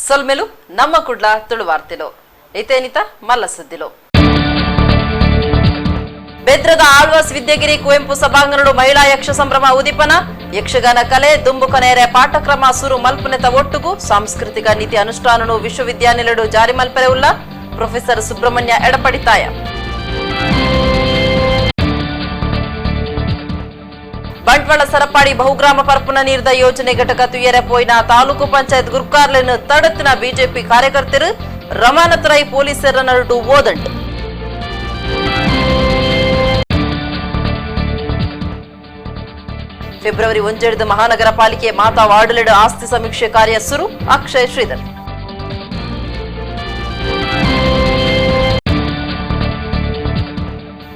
ಸೊಲ್ಮೆಲು ನಮ್ಮ ಕುಡ್ಲ ತುಳುವಾರ್ತೆಲು ಐತೇನಿತ ಮಲ್ಲ ಸದ್ದಿಲು ಬೆದ್ರದ ಆಳ್ವಾಸ್ ವಿದ್ಯಾಗಿರಿ ಕುವೆಂಪು ಸಭಾಂಗಣಡು ಮಹಿಳಾ ಯಕ್ಷ ಸಂಭ್ರಮ ಉದಿಪನ ಯಕ್ಷಗಾನ ಕಲೆ ದುಂಬುಕನೆರೆ ಪಾಠಕ್ರಮ ಸುರು ಮಲ್ಪನೆತ ಒಟ್ಟುಗು ಸಾಂಸ್ಕೃತಿಕ ನೀತಿ ಅನುಷ್ಠಾನನು ವಿಶ್ವವಿದ್ಯಾನಿಲಯಡು ಜಾರಿ ಮಲ್ಪರೆ ಉಲ್ಲ ಪ್ರೊಫೆಸರ್ ಸುಬ್ರಹ್ಮಣ್ಯ ಎಡಪಡಿತಾಯ ಬಂಟ್ವಾಳ ಸರಪಾಡಿ ಬಹುಗ್ರಾಮ ಪರಪುನ ನೀಡಿದ ಯೋಜನೆ ಘಟಕ ತುಯರೆ ಪೋಯಿನ ತಾಲೂಕು ಪಂಚಾಯತ್ ಗುರ್ಕಾರ್ಲೆನ್ನು ತಡೆತಿನ ಬಿಜೆಪಿ ಕಾರ್ಯಕರ್ತರು ರಮಾನತ್ ರೈ ಪೊಲೀಸರ ನರಡು ಓದಂಡು ಫೆಬ್ರವರಿ 1 ಮಹಾನಗರ ಪಾಲಿಕೆ ಮಾತಾ ವಾರ್ಡುಲೆಡ್ ಆಸ್ತಿ ಸಮೀಕ್ಷೆ ಕಾರ್ಯ ಸುರು ಅಕ್ಷಯ್ ಶ್ರೀಧರ್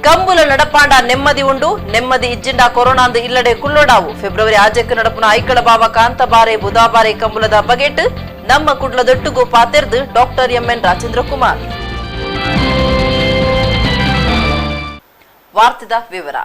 ಕಂಬುಲ ನಡಪಾಂಡ ನೆಮ್ಮದಿ ಉಂಡು ನೆಮ್ಮದಿ ಇಜ್ಜಿಂಡ ಕೊರೋನಾಂದು ಇಲ್ಲಡೆ ಕುಳ್ಳೋಡಾವು ಫೆಬ್ರವರಿ ಆಜೆಕ್ ನಡಪುನ ಐಕಳ ಬಾವ ಕಾಂತಬಾರೆ ಬುಧಾಬಾರೆ ಕಂಬುಲದ ಬಗೆಟ್ ನಮ್ಮ ಕುಡ್ಲದೊಟ್ಟುಗು ಪಾತೆರ್ದು ಡಾಕ್ಟರ್ ಎಂಎನ್ ರಾಜೇಂದ್ರ ಕುಮಾರ್ ವಾರ್ತೆದ ವಿವರ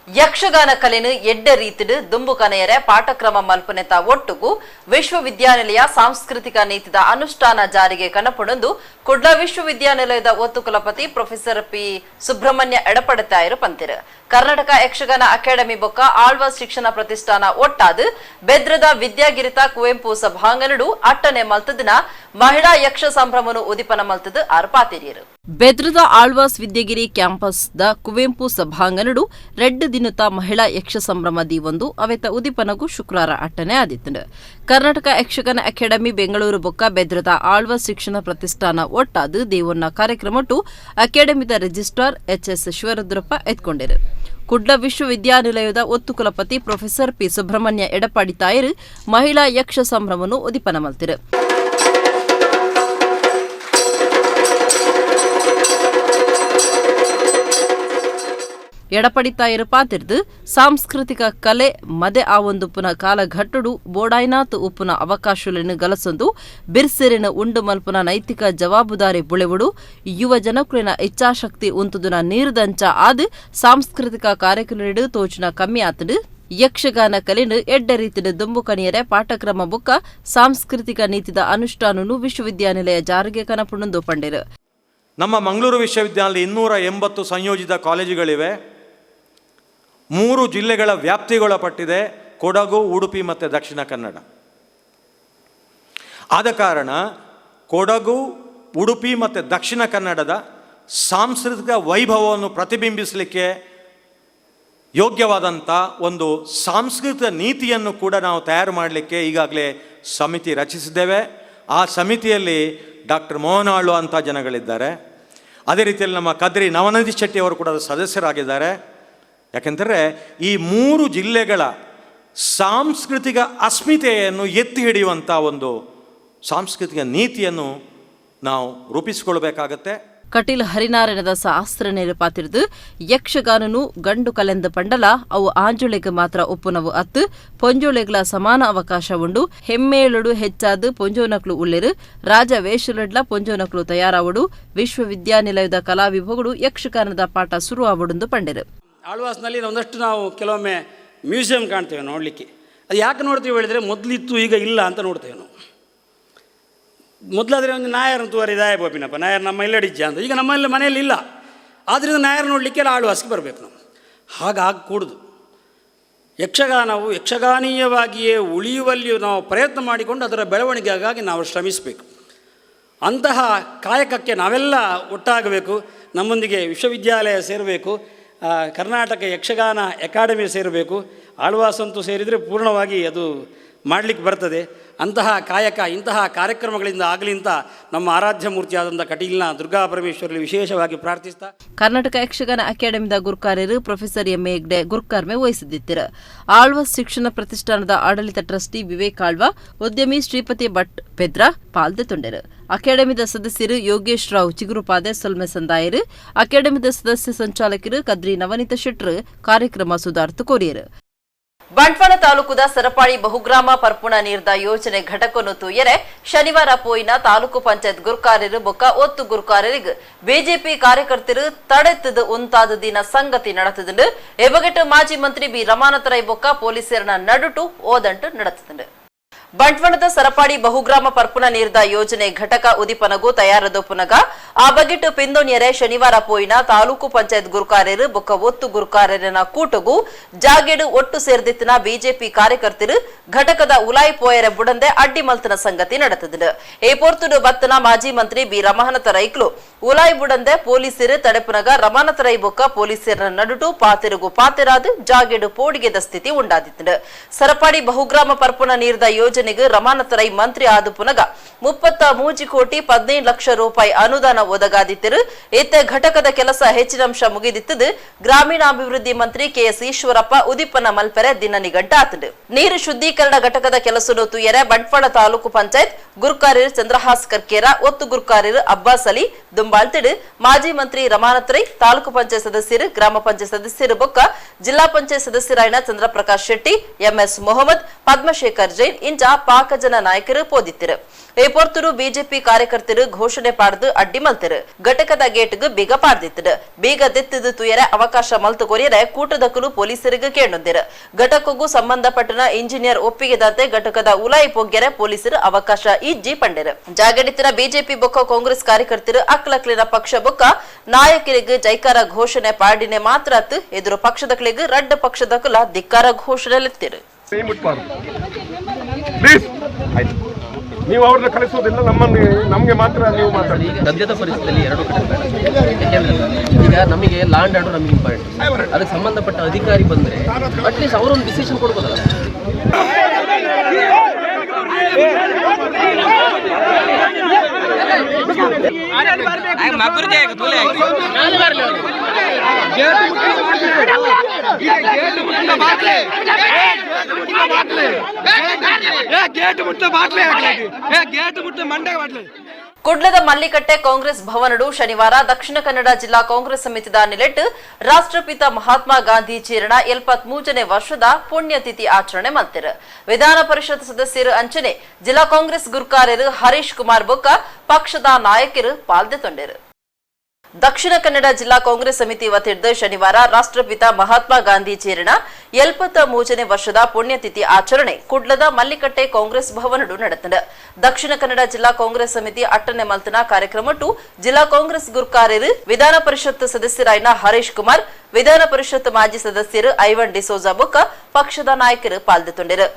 ಯಕ್ಷಗಾನ ಕಲೆನು ಎಡ್ಡ ರೀತಿಡು ದುಂಬುಕನೆಯರೆ ಪಾಠಕ್ರಮ ಮಲ್ಪನೆತ ಒಟ್ಟುಗು ವಿಶ್ವವಿದ್ಯಾನಿಲಯ ಸಾಂಸ್ಕೃತಿಕ ನೀತಿದ ಅನುಷ್ಠಾನ ಜಾರಿಗೆ ಕನಪುಣಂದು ಕುಡ್ಲ ವಿಶ್ವವಿದ್ಯಾನಿಲಯದ ಒತ್ತು ಕುಲಪತಿ ಪ್ರೊಫೆಸರ್ ಪಿ ಸುಬ್ರಹ್ಮಣ್ಯ ಎಡಪಡತಾಯರು ಪಂತಿರು ಕರ್ನಾಟಕ ಯಕ್ಷಗಾನ ಅಕಾಡೆಮಿ ಬೊಕ್ಕ ಆಳ್ವಾಸ್ ಶಿಕ್ಷಣ ಪ್ರತಿಷ್ಠಾನ ಒಟ್ಟಾದು ಬೆದ್ರದ ವಿದ್ಯಾಗಿರಿತ ಕುವೆಂಪು ಸಭಾಂಗಣಡು ಅಟ್ಟನೆ ಮಲ್ತದಿನ ಮಹಿಳಾ ಯಕ್ಷ ಸಂಭ್ರಮನು ಉದಿಪನ ಮಲ್ತದು ಆರ್ಪಾತಿರಿಯರು ಬೆದ್ರದ ಆಳ್ವಾಸ್ ವಿದ್ಯಾಗಿರಿ ಕ್ಯಾಂಪಸ್ ದ ಕುವೆಂಪು ಸಭಾಂಗಣಡು ರೆಡ್ ದಿನತ ಮಹಿಳಾ ಯಕ್ಷ ಸಂಭ್ರಮ ದೀವೊಂದು ಅವೆತ ಉದಿಪನಗೂ ಶುಕ್ರವಾರ ಅಟ್ಟನೆ ಆದಿತ್ತು ಕರ್ನಾಟಕ ಯಕ್ಷಗಾನ ಅಕಾಡೆಮಿ ಬೆಂಗಳೂರು ಬೊಕ್ಕ ಬೆದ್ರದ ಆಳ್ವಾಸ್ ಶಿಕ್ಷಣ ಪ್ರತಿಷ್ಠಾನ ಒಟ್ಟಾದು ದೇವನ್ನ ಕಾರ್ಯಕ್ರಮಟ್ಟು ಅಕಾಡೆಮಿದ ರಿಜಿಸ್ಟ್ರಾರ್ ಎಚ್ಎಸ್ ಶಿವರುದ್ರಪ್ಪ ಎತ್ಕೊಂಡಿರು ಕುಡ್ಲ ವಿಶ್ವವಿದ್ಯಾನಿಲಯದ ಒತ್ತು ಕುಲಪತಿ ಪ್ರೊಫೆಸರ್ ಪಿ ಸುಬ್ರಹ್ಮಣ್ಯ ಎಡಪಾಡಿ ತಾಯರು ಮಹಿಳಾ ಯಕ್ಷ ಸಂಭ್ರಮನು ಉದಿಪನ ಮಲ್ತಿರು ಎಡಪಡಿತಾಯರು ಪಾತಿರ್ದು ಸಾಂಸ್ಕೃತಿಕ ಕಲೆ ಮದೆ ಆ ಒಂದು ಪುನ ಕಾಲಘಟ್ಟಡು ಬೋಡಾಯ್ನಾತ್ ಉಪ್ಪುನ ಅವಕಾಶಗಳನ್ನು ಗಲಸೊಂದು ಬಿರ್ಸಿರಿನ ಉಂಡು ಮಲ್ಪುನ ನೈತಿಕ ಜವಾಬುದಾರಿ ಬುಳೆವುಡು ಯುವ ಜನಕುಲಿನ ಇಚ್ಛಾಶಕ್ತಿ ಉಂತುದುನ ನೀರ್ದಂಚ ಆದ್ ಸಾಂಸ್ಕೃತಿಕ ಕಾರ್ಯಕ್ರಮ ತೋಚಿನ ಕಮ್ಮಿ ಆತಡು ಯಕ್ಷಗಾನ ಕಲೆನು ಎಡ್ಡ ರೀತಿಯ ದುಂಬುಕನಿಯರೆ ಪಾಠಕ್ರಮ ಬುಕ್ಕ ಸಾಂಸ್ಕೃತಿಕ ನೀತಿದ ಅನುಷ್ಠಾನನು ವಿಶ್ವವಿದ್ಯಾನಿಲಯ ಜಾರಿಗೆ ಕನಪುಣಂದು ಪಂಡಿರು ನಮ್ಮ ಮಂಗಳೂರು ವಿಶ್ವವಿದ್ಯಾಲಯ 280 ಸಂಯೋಜಿತ ಕಾಲೇಜುಗಳಿವೆ 3 ಜಿಲ್ಲೆಗಳ ವ್ಯಾಪ್ತಿಗೊಳಪಟ್ಟಿದೆ ಕೊಡಗು ಉಡುಪಿ ಮತ್ತು ದಕ್ಷಿಣ ಕನ್ನಡ ಆದ ಕಾರಣ ಕೊಡಗು ಉಡುಪಿ ಮತ್ತು ದಕ್ಷಿಣ ಕನ್ನಡದ ಸಾಂಸ್ಕೃತಿಕ ವೈಭವವನ್ನು ಪ್ರತಿಬಿಂಬಿಸಲಿಕ್ಕೆ ಯೋಗ್ಯವಾದಂಥ ಒಂದು ಸಾಂಸ್ಕೃತಿಕ ನೀತಿಯನ್ನು ಕೂಡ ನಾವು ತಯಾರು ಮಾಡಲಿಕ್ಕೆ ಈಗಾಗಲೇ ಸಮಿತಿ ರಚಿಸಿದ್ದೇವೆ ಆ ಸಮಿತಿಯಲ್ಲಿ ಡಾಕ್ಟರ್ ಮೋಹನ್ ಆಳ್ವ ಅಂತ ಜನಗಳಿದ್ದಾರೆ ಅದೇ ರೀತಿಯಲ್ಲಿ ನಮ್ಮ ಕದ್ರಿ ನವನದಿ ಶೆಟ್ಟಿ ಅವರು ಕೂಡ ಸದಸ್ಯರಾಗಿದ್ದಾರೆ ಯಾಕೆಂದರೆ ಈ 3 ಜಿಲ್ಲೆಗಳ ಸಾಂಸ್ಕೃತಿಕ ಅಸ್ಮಿತೆಯನ್ನು ಎತ್ತಿ ಹಿಡಿಯುವಂಥ ಒಂದು ಸಾಂಸ್ಕೃತಿಕ ನೀತಿಯನ್ನು ನಾವು ರೂಪಿಸಿಕೊಳ್ಬೇಕಾಗತ್ತೆ ಕಟೀಲ್ ಹರಿನಾರಾಯಣದ ಶಾಸ್ತ್ರ ನೆರಪಾತಿರ್ದು ಯಕ್ಷಗಾನನು ಗಂಡು ಕಲೆಂದ ಪಂಡಲ ಅವು ಆಂಜುಳೆಗೆ ಮಾತ್ರ ಒಪ್ಪುನವು ಅತ್ತು ಪೊಂಜೋಳೆಗಳ ಸಮಾನ ಅವಕಾಶ ಉಂಡು ಹೆಮ್ಮೇಳುಡು ಹೆಚ್ಚಾದು ಪೊಂಜೋನಕ್ಲು ಉಳ್ಳೆರು ರಾಜ ವೇಷಲಡ್ಲ ಪೊಂಜೋನಕ್ಲು ತಯಾರಾವಡು ವಿಶ್ವವಿದ್ಯಾನಿಲಯದ ಕಲಾ ವಿಭಾಗಗಳು ಯಕ್ಷಗಾನದ ಪಾಠ ಶುರು ಆವಡುಂದು ಪಂಡಿರು ಆಳ್ವಾಸ್ನಲ್ಲಿ ಒಂದಷ್ಟು ನಾವು ಕೆಲವೊಮ್ಮೆ ಮ್ಯೂಸಿಯಂ ಕಾಣ್ತೇವೆ ನೋಡಲಿಕ್ಕೆ ಅದು ಯಾಕೆ ನೋಡ್ತೀವಿ ಹೇಳಿದರೆ ಮೊದಲಿತ್ತು ಈಗ ಇಲ್ಲ ಅಂತ ನೋಡ್ತೇವೆ ನಾವು ಮೊದಲಾದರೆ ಒಂದು ನಾಯರನ್ನು ತೋರಿದಾಯ ಬೋಪಿನಪ್ಪ ನಾಯರ್ ನಮ್ಮ ಇಲ್ಲಡಿಜ್ಜ ಅಂತ ಈಗ ನಮ್ಮಲ್ಲಿ ಮನೆಯಲ್ಲಿ ಇಲ್ಲ ಆದ್ದರಿಂದ ನಾಯರ್ ನೋಡಲಿಕ್ಕೆ ಆಳ್ವಾಸ್ಗೆ ಬರಬೇಕು ನಾವು ಹಾಗಾಗಕೂಡದು ಯಕ್ಷಗಾನವು ಯಕ್ಷಗಾನೀಯವಾಗಿಯೇ ಉಳಿಯುವಲ್ಲಿಯೂ ನಾವು ಪ್ರಯತ್ನ ಮಾಡಿಕೊಂಡು ಅದರ ಬೆಳವಣಿಗೆಗಾಗಿ ನಾವು ಶ್ರಮಿಸಬೇಕು ಅಂತಹ ಕಾಯಕಕ್ಕೆ ನಾವೆಲ್ಲ ಒಟ್ಟಾಗಬೇಕು ನಮ್ಮೊಂದಿಗೆ ವಿಶ್ವವಿದ್ಯಾಲಯ ಸೇರಬೇಕು ಕರ್ನಾಟಕ ಯಕ್ಷಗಾನ ಅಕಾಡೆಮಿ ಸೇರಬೇಕು ಆಳ್ವಾಸಂತೂ ಸೇರಿದರೆ ಪೂರ್ಣವಾಗಿ ಅದು ಮಾಡಲಿಕ್ಕೆ ಬರ್ತದೆ ಅಂತಹ ಕಾಯಕ ಇಂತಹ ಕಾರ್ಯಕ್ರಮಗಳಿಂದ ಆಗಲಿ ಅಂತ ನಮ್ಮ ಆರಾಧ್ಯ ಮೂರ್ತಿಯಾದಂಥ ಕಟೀಲ್ನ ದುರ್ಗಾ ಪರಮೇಶ್ವರಲ್ಲಿ ವಿಶೇಷವಾಗಿ ಪ್ರಾರ್ಥಿಸ್ತಾ ಕರ್ನಾಟಕ ಯಕ್ಷಗಾನ ಅಕಾಡೆಮಿದ ಗುರುಕಾರ್ಯರು ಪ್ರೊಫೆಸರ್ ಎಂ ಹೆಗ್ಡೆ ಗುರುಕಾರ್ಮೆ ವಹಿಸಿದ್ದಿತ್ತಿರು ಆಳ್ವಾಸ್ ಶಿಕ್ಷಣ ಪ್ರತಿಷ್ಠಾನದ ಆಡಳಿತ ಟ್ರಸ್ಟಿ ವಿವೇಕ್ ಆಳ್ವ ಉದ್ಯಮಿ ಶ್ರೀಪತಿ ಭಟ್ ಪೆದ್ರ ಪಾಲ್ದೆ ತೊಂಡೆರು ಅಕಾಡೆಮಿದ ಸದಸ್ಯರು ಯೋಗೇಶ್ ರಾವ್ ಚಿಗುರುಪಾದೆ ಸೊಲ್ಮೆ ಸಂದಾಯರು ಅಕಾಡೆಮಿದ ಸದಸ್ಯ ಸಂಚಾಲಕರು ಕದ್ರಿ ನವನೀತ ಶೆಟ್ರು ಕಾರ್ಯಕ್ರಮ ಸುಧಾರ್ಥ ಕೋರಿಯರು ಬಂಟ್ವಾಳ ತಾಲೂಕುದ ಸರಪಾಳಿ ಬಹುಗ್ರಾಮ ಪರ್ಪುಣ ನೀರ್ದ ಯೋಜನೆ ಘಟಕವನ್ನು ತೂಯರೆ ಶನಿವಾರ ಪೋಯಿನ ತಾಲೂಕು ಪಂಚಾಯತ್ ಗುರುಕಾರ್ಯರು ಬೊಕ್ಕ ಒತ್ತು ಗುರುಕಾರ್ಯರಿಗೆ ಬಿಜೆಪಿ ಕಾರ್ಯಕರ್ತರು ತಡೆತದ ಉಂತಾದ ದಿನ ಸಂಗತಿ ನಡೆತದಂಡು ಎಬಗೆಟ್ಟು ಮಾಜಿ ಮಂತ್ರಿ ಬಿ ರಮಾನಾಥ ರೈ ಬೊಕ್ಕ ಪೊಲೀಸರನ್ನ ನಡುಟು ಓದಂಟು ನಡೆತದಂಡು ಬಂಟ್ವಾಳದ ಸರಪಾಡಿ ಬಹುಗ್ರಾಮ ಪರ್ಪುನ ನೀರ್ದ ಯೋಜನೆ ಘಟಕ ಉದಿಪನಗೂ ತಯಾರದು ಪುನಗ ಆ ಬಗೆಟ್ ಪಿಂದೋಣಿಯರೆ ಶನಿವಾರ ಪೋಯಿನ ತಾಲೂಕು ಪಂಚಾಯತ್ ಗುರುಕಾರ್ಯರು ಬೊಕ್ಕ ಒತ್ತು ಗುರುಕಾರ್ಯರನ ಕೂಟಗೂ ಜಾಗೇಡು ಒಟ್ಟು ಸೇರ್ದಿತ್ತಿನ ಬಿಜೆಪಿ ಕಾರ್ಯಕರ್ತರು ಘಟಕದ ಉಲಾಯಿ ಪೋಯರೆ ಬುಡಂದೆ ಅಡ್ಡಿ ಮಲ್ತನ ಸಂಗತಿ ನಡೆತದ ಈ ಪೊರ್ತುಡು ಬತ್ತನ ಮಾಜಿ ಮಂತ್ರಿ ಬಿ ರಮಹನತ ರೈಕ್ಲು ಉಲಾಯಿ ಬುಡಂದೆ ಪೊಲೀಸರು ತಡೆಪುನಗ ರಮಾನತ ರೈ ಬೊಕ್ಕ ಪೊಲೀಸರ ನಡುಟು ಪಾತಿರುಗು ಪಾತಿರಾದು ಜಾಗೇಡು ಪೋಡಿಗೆದ ಸ್ಥಿತಿ ಉಂಟಾದಿತ್ತು ಸರಪಾಡಿ ಬಹುಗ್ರಾಮ ಪರ್ಪುನ ನೀರ್ದ ಯೋಜನೆಗೆ ರಮಾನತ ರೈ ಮಂತ್ರಿ ಆದ ಪುನಗ 33 ಕೋಟಿ 15 ಲಕ್ಷ ರೂಪಾಯಿ ಅನುದಾನ ಒದಗಾದಿತ್ತರು ಇತ್ತ ಘಟಕದ ಕೆಲಸ ಹೆಚ್ಚಿನಂಶ ಮುಗಿದಿತ್ತದು ಗ್ರಾಮೀಣಾಭಿವೃದ್ಧಿ ಮಂತ್ರಿ ಕೆಎಸ್ ಈಶ್ವರಪ್ಪ ಉದಿಪನ ಮಲ್ಪೆರೆ ದಿನ ನಿಗಂಟಾತದು ನೀರು ಶುದ್ಧೀಕರಣ ಘಟಕದ ಕೆಲಸನು ತುಯರೆ ಬಂಟ್ವಾಳ ತಾಲೂಕು ಪಂಚಾಯತ್ ಗುರುಕಾರ್ಯರು ಚಂದ್ರಹಾಸ್ ಕರ್ಕೇರ ಒತ್ತು ಗುರುಕಾರ್ಯರು ಅಬ್ಬಾಸ್ ಅಲಿ ದುಂಬಾಳ್ತಿಡು ಮಾಜಿ ಮಂತ್ರಿ ರಮಾನತ್ ರೈ ತಾಲೂಕು ಪಂಚಾಯತ್ ಸದಸ್ಯರು ಗ್ರಾಮ ಪಂಚಾಯತ್ ಸದಸ್ಯರು ಬೊಕ್ಕ ಜಿಲ್ಲಾ ಪಂಚಾಯತ್ ಸದಸ್ಯರಾಯನ ಚಂದ್ರಪ್ರಕಾಶ್ ಶೆಟ್ಟಿ ಎಂಎಸ್ ಮೊಹಮ್ಮದ್ ಪದ್ಮಶೇಖರ್ ಜೈನ್ ಇಂಚ ಪಾಕಜನ ನಾಯಕರು ಪೋದಿತ್ತಿರು ಈ ಪೊರ್ತರು ಬಿಜೆಪಿ ಕಾರ್ಯಕರ್ತರು ಘೋಷಣೆ ಪಾಡ್ದು ಅಡ್ಡಿ ಮಲ್ತಿರು ಘಟಕದ ಗೇಟ್ಗೂ ಬೀಗ ಪಾಡ್ದಿತ್ತಿರು ಬೀಗ ದೆತ್ತಿದು ತುಯರೆ ಅವಕಾಶ ಮಲ್ತು ಕೊರಿಯರೆ ಕೂಟದಕ್ಕಲು ಪೊಲೀಸರಿಗೆ ಕೇಳುತ್ತಿರು ಘಟಕಕ್ಕೂ ಸಂಬಂಧಪಟ್ಟನ ಇಂಜಿನಿಯರ್ ಒಪ್ಪಿಗೆದಂತೆ ಘಟಕದ ಉಲಾಯಿ ಪೊಗ್ಗೆರೆ ಪೊಲೀಸರು ಅವಕಾಶ ಇಜ್ಜಿ ಪಂಡಿರು ಜಾಗಡಿತಿನ ಬಿಜೆಪಿ ಬೊಕ್ಕ ಕಾಂಗ್ರೆಸ್ ಕಾರ್ಯಕರ್ತರು ಅಕ್ಲಕ್ಲಿನ ಪಕ್ಷ ಬೊಕ್ಕ ನಾಯಕರಿಗೆ ಜೈಕಾರ ಘೋಷಣೆ ಪಾಡಿನೆ ಮಾತ್ರ ಎದುರು ಪಕ್ಷದಕ್ಲಿಗೆ ರಡ್ಡ ಪಕ್ಷದಕ್ಕಲ ಧಿಕ್ಕಾರ ಘೋಷಣೆ ಲೆತ್ತಿರು ನೀವು ಅವ್ರನ್ನ ಕಳಿಸೋದಿಲ್ಲ ನಮಗೆ ಮಾತ್ರ ನೀವು ಮಾತಾಡಿ. ಸದ್ಯದ ಪರಿಸ್ಥಿತಿಯಲ್ಲಿ ಎರಡು ಯಾಕೆಂದ್ರೆ ಈಗ ನಮಗೆ ಲ್ಯಾಂಡ್ ಆರ್ಡರ್ ನಮಗೆ ಇಂಪಾರ್ಟೆಂಟ್. ಅದಕ್ಕೆ ಸಂಬಂಧಪಟ್ಟ ಅಧಿಕಾರಿ ಬಂದ್ರೆ ಅಟ್ಲೀಸ್ಟ್ ಅವರೊಂದು ಡಿಸಿಷನ್ ಕೊಡ್ಬೋದಲ್ಲ. ಕುಡ್ಲದ ಮಲ್ಲಿಕಟ್ಟೆ ಕಾಂಗ್ರೆಸ್ ಭವನಡು ಶನಿವಾರ ದಕ್ಷಿಣ ಕನ್ನಡ ಜಿಲ್ಲಾ ಕಾಂಗ್ರೆಸ್ ಸಮಿತಿದ ನಿಲೆಟ್ಟು ರಾಷ್ಟ್ರಪಿತ ಮಹಾತ್ಮ ಗಾಂಧಿ ಚೀರಣ 73ನೇ ವರ್ಷದ ಪುಣ್ಯತಿಥಿ ಆಚರಣೆ ಮಾಡ್ತಿರು ವಿಧಾನ ಪರಿಷತ್ ಸದಸ್ಯರು ಅಂಚನೆ ಜಿಲ್ಲಾ ಕಾಂಗ್ರೆಸ್ ಗುರುಕಾರ್ಯರು ಹರೀಶ್ ಕುಮಾರ್ ಬೊಕ್ಕ ಪಕ್ಷದ ನಾಯಕರು ಪಾಲ್ಗೊಂಡಿರು ದಕ್ಷಿಣ ಕನ್ನಡ ಜಿಲ್ಲಾ ಕಾಂಗ್ರೆಸ್ ಸಮಿತಿ ವತಿಯಿಂದ ಶನಿವಾರ ರಾಷ್ಟ್ರಪಿತ ಮಹಾತ್ಮ ಗಾಂಧಿ ಚೀರಣ 73ನೇ ವರ್ಷದ ಪುಣ್ಯತಿಥಿ ಆಚರಣೆ ಕುಡ್ಲದ ಮಲ್ಲಿಕಟ್ಟೆ ಕಾಂಗ್ರೆಸ್ ಭವನಡು ನಡೆದಿದೆ ದಕ್ಷಿಣ ಕನ್ನಡ ಜಿಲ್ಲಾ ಕಾಂಗ್ರೆಸ್ ಸಮಿತಿ 8ನೇ ಮಲ್ತನ ಕಾರ್ಯಕ್ರಮಟ್ಟು ಜಿಲ್ಲಾ ಕಾಂಗ್ರೆಸ್ ಗುರುಕಾರ್ಯರು ವಿಧಾನ ಪರಿಷತ್ ಸದಸ್ಯರಾಯನ ಹರೀಶ್ ಕುಮಾರ್ ವಿಧಾನ ಪರಿಷತ್ ಮಾಜಿ ಸದಸ್ಯರು ಐವನ್ ಡಿಸೋಜಾ ಬೊಕ್ಕ ಪಕ್ಷದ ನಾಯಕರು ಪಾಲ್ಗೊಂಡಿರು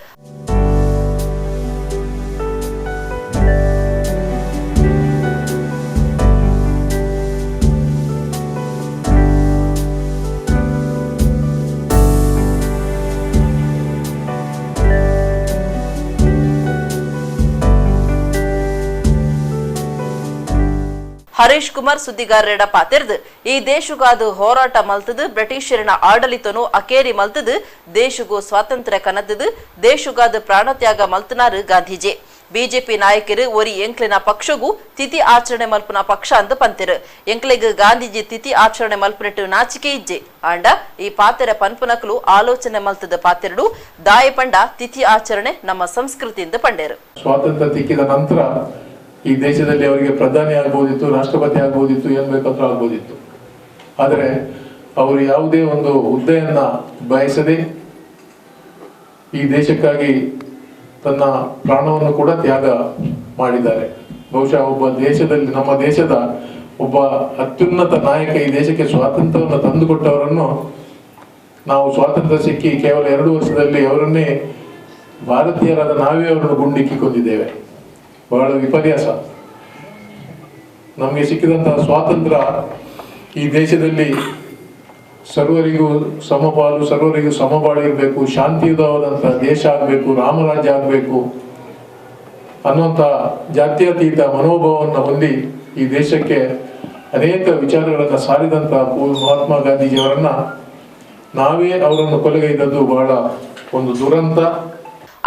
ಹರೀಶ್ ಕುಮಾರ್ ಸುದ್ದಿಗಾರರ ಪಾತಿರ್ದು ಈ ದೇಶಗಾದು ಹೋರಾಟ ಮಲ್ತದು ಬ್ರಿಟಿಷರನ ಆಡಳಿತನು ಅಕೇರಿ ಮಲ್ತದು ದೇಶಗೂ ಸ್ವಾತಂತ್ರ್ಯ ಕನತದು ದೇಶಗಾದ ಪ್ರಾಣತ್ಯಾಗ ಮಲ್ತನಾರು ಗಾಂಧೀಜಿ ಬಿಜೆಪಿ ನಾಯಕರು ಒರಿ ಎಂಕ್ಲಿನ ಪಕ್ಷಗೂ ತಿಥಿ ಆಚರಣೆ ಮಲ್ಪನ ಪಕ್ಷ ಅಂತ ಪಂತಿರು ಎಂಕ್ಲೆಗ್ ಗಾಂಧೀಜಿ ತಿಥಿ ಆಚರಣೆ ಮಲ್ಪನಿಟ್ಟು ನಾಚಿಕೆ ಇಜ್ಜೆ ಆಂಡ ಈ ಪಾತೆರ ಪನ್ಪುನಕಲು ಆಲೋಚನೆ ಮಲ್ತದ ಪಾತೆರಡು ದಾಯಪಂಡ ತಿಥಿ ಆಚರಣೆ ನಮ್ಮ ಸಂಸ್ಕೃತಿಯಿಂದ ಪಂಡೇರು ಸ್ವಾತಂತ್ರ್ಯ ತಿಕ್ಕಿದ ನಂತರ ಈ ದೇಶದಲ್ಲಿ ಅವರಿಗೆ ಪ್ರಧಾನಿ ಆಗ್ಬೋದಿತ್ತು, ರಾಷ್ಟ್ರಪತಿ ಆಗ್ಬೋದಿತ್ತು, ಏನ್ ಬೇಕಾದ್ರೂ ಆಗ್ಬೋದಿತ್ತು. ಆದರೆ ಅವರು ಯಾವುದೇ ಒಂದು ಹುದ್ದೆಯನ್ನ ಬಯಸದೆ ಈ ದೇಶಕ್ಕಾಗಿ ತನ್ನ ಪ್ರಾಣವನ್ನು ಕೂಡ ತ್ಯಾಗ ಮಾಡಿದ್ದಾರೆ. ಬಹುಶಃ ಒಬ್ಬ ದೇಶದಲ್ಲಿ ನಮ್ಮ ದೇಶದ ಒಬ್ಬ ಅತ್ಯುನ್ನತ ನಾಯಕ ಈ ದೇಶಕ್ಕೆ ಸ್ವಾತಂತ್ರ್ಯವನ್ನು ತಂದುಕೊಟ್ಟವರನ್ನು ನಾವು ಸ್ವಾತಂತ್ರ್ಯ ಸಿಕ್ಕಿ ಕೇವಲ 2 ವರ್ಷದಲ್ಲಿ ಅವರನ್ನೇ ಭಾರತೀಯರಾದ ನಾವೇ ಅವರನ್ನು ಗುಂಡಿಕ್ಕಿ ಕೊಂದಿದ್ದೇವೆ. ಬಹಳ ವಿಪರ್ಯಾಸ. ನಮಗೆ ಸಿಕ್ಕಿದಂತಹ ಸ್ವಾತಂತ್ರ್ಯ ಈ ದೇಶದಲ್ಲಿ ಸರ್ವರಿಗೂ ಸಮಪಾಲು, ಸರ್ವರಿಗೂ ಸಮಬಾಳಿರಬೇಕು, ಶಾಂತಿಯುತವಾದಂತಹ ದೇಶ ಆಗಬೇಕು, ರಾಮರಾಜ್ಯ ಆಗಬೇಕು ಅನ್ನುವಂಥ ಜಾತ್ಯತೀತ ಮನೋಭಾವವನ್ನು ಹೊಂದಿ ಈ ದೇಶಕ್ಕೆ ಅನೇಕ ವಿಚಾರಗಳನ್ನು ಸಾರಿದಂತಹ ಮಹಾತ್ಮ ಗಾಂಧೀಜಿಯವರನ್ನ ನಾವೇ ಅವರನ್ನು ಕೊಲೆಗೈದದ್ದು ಬಹಳ ಒಂದು ದುರಂತ.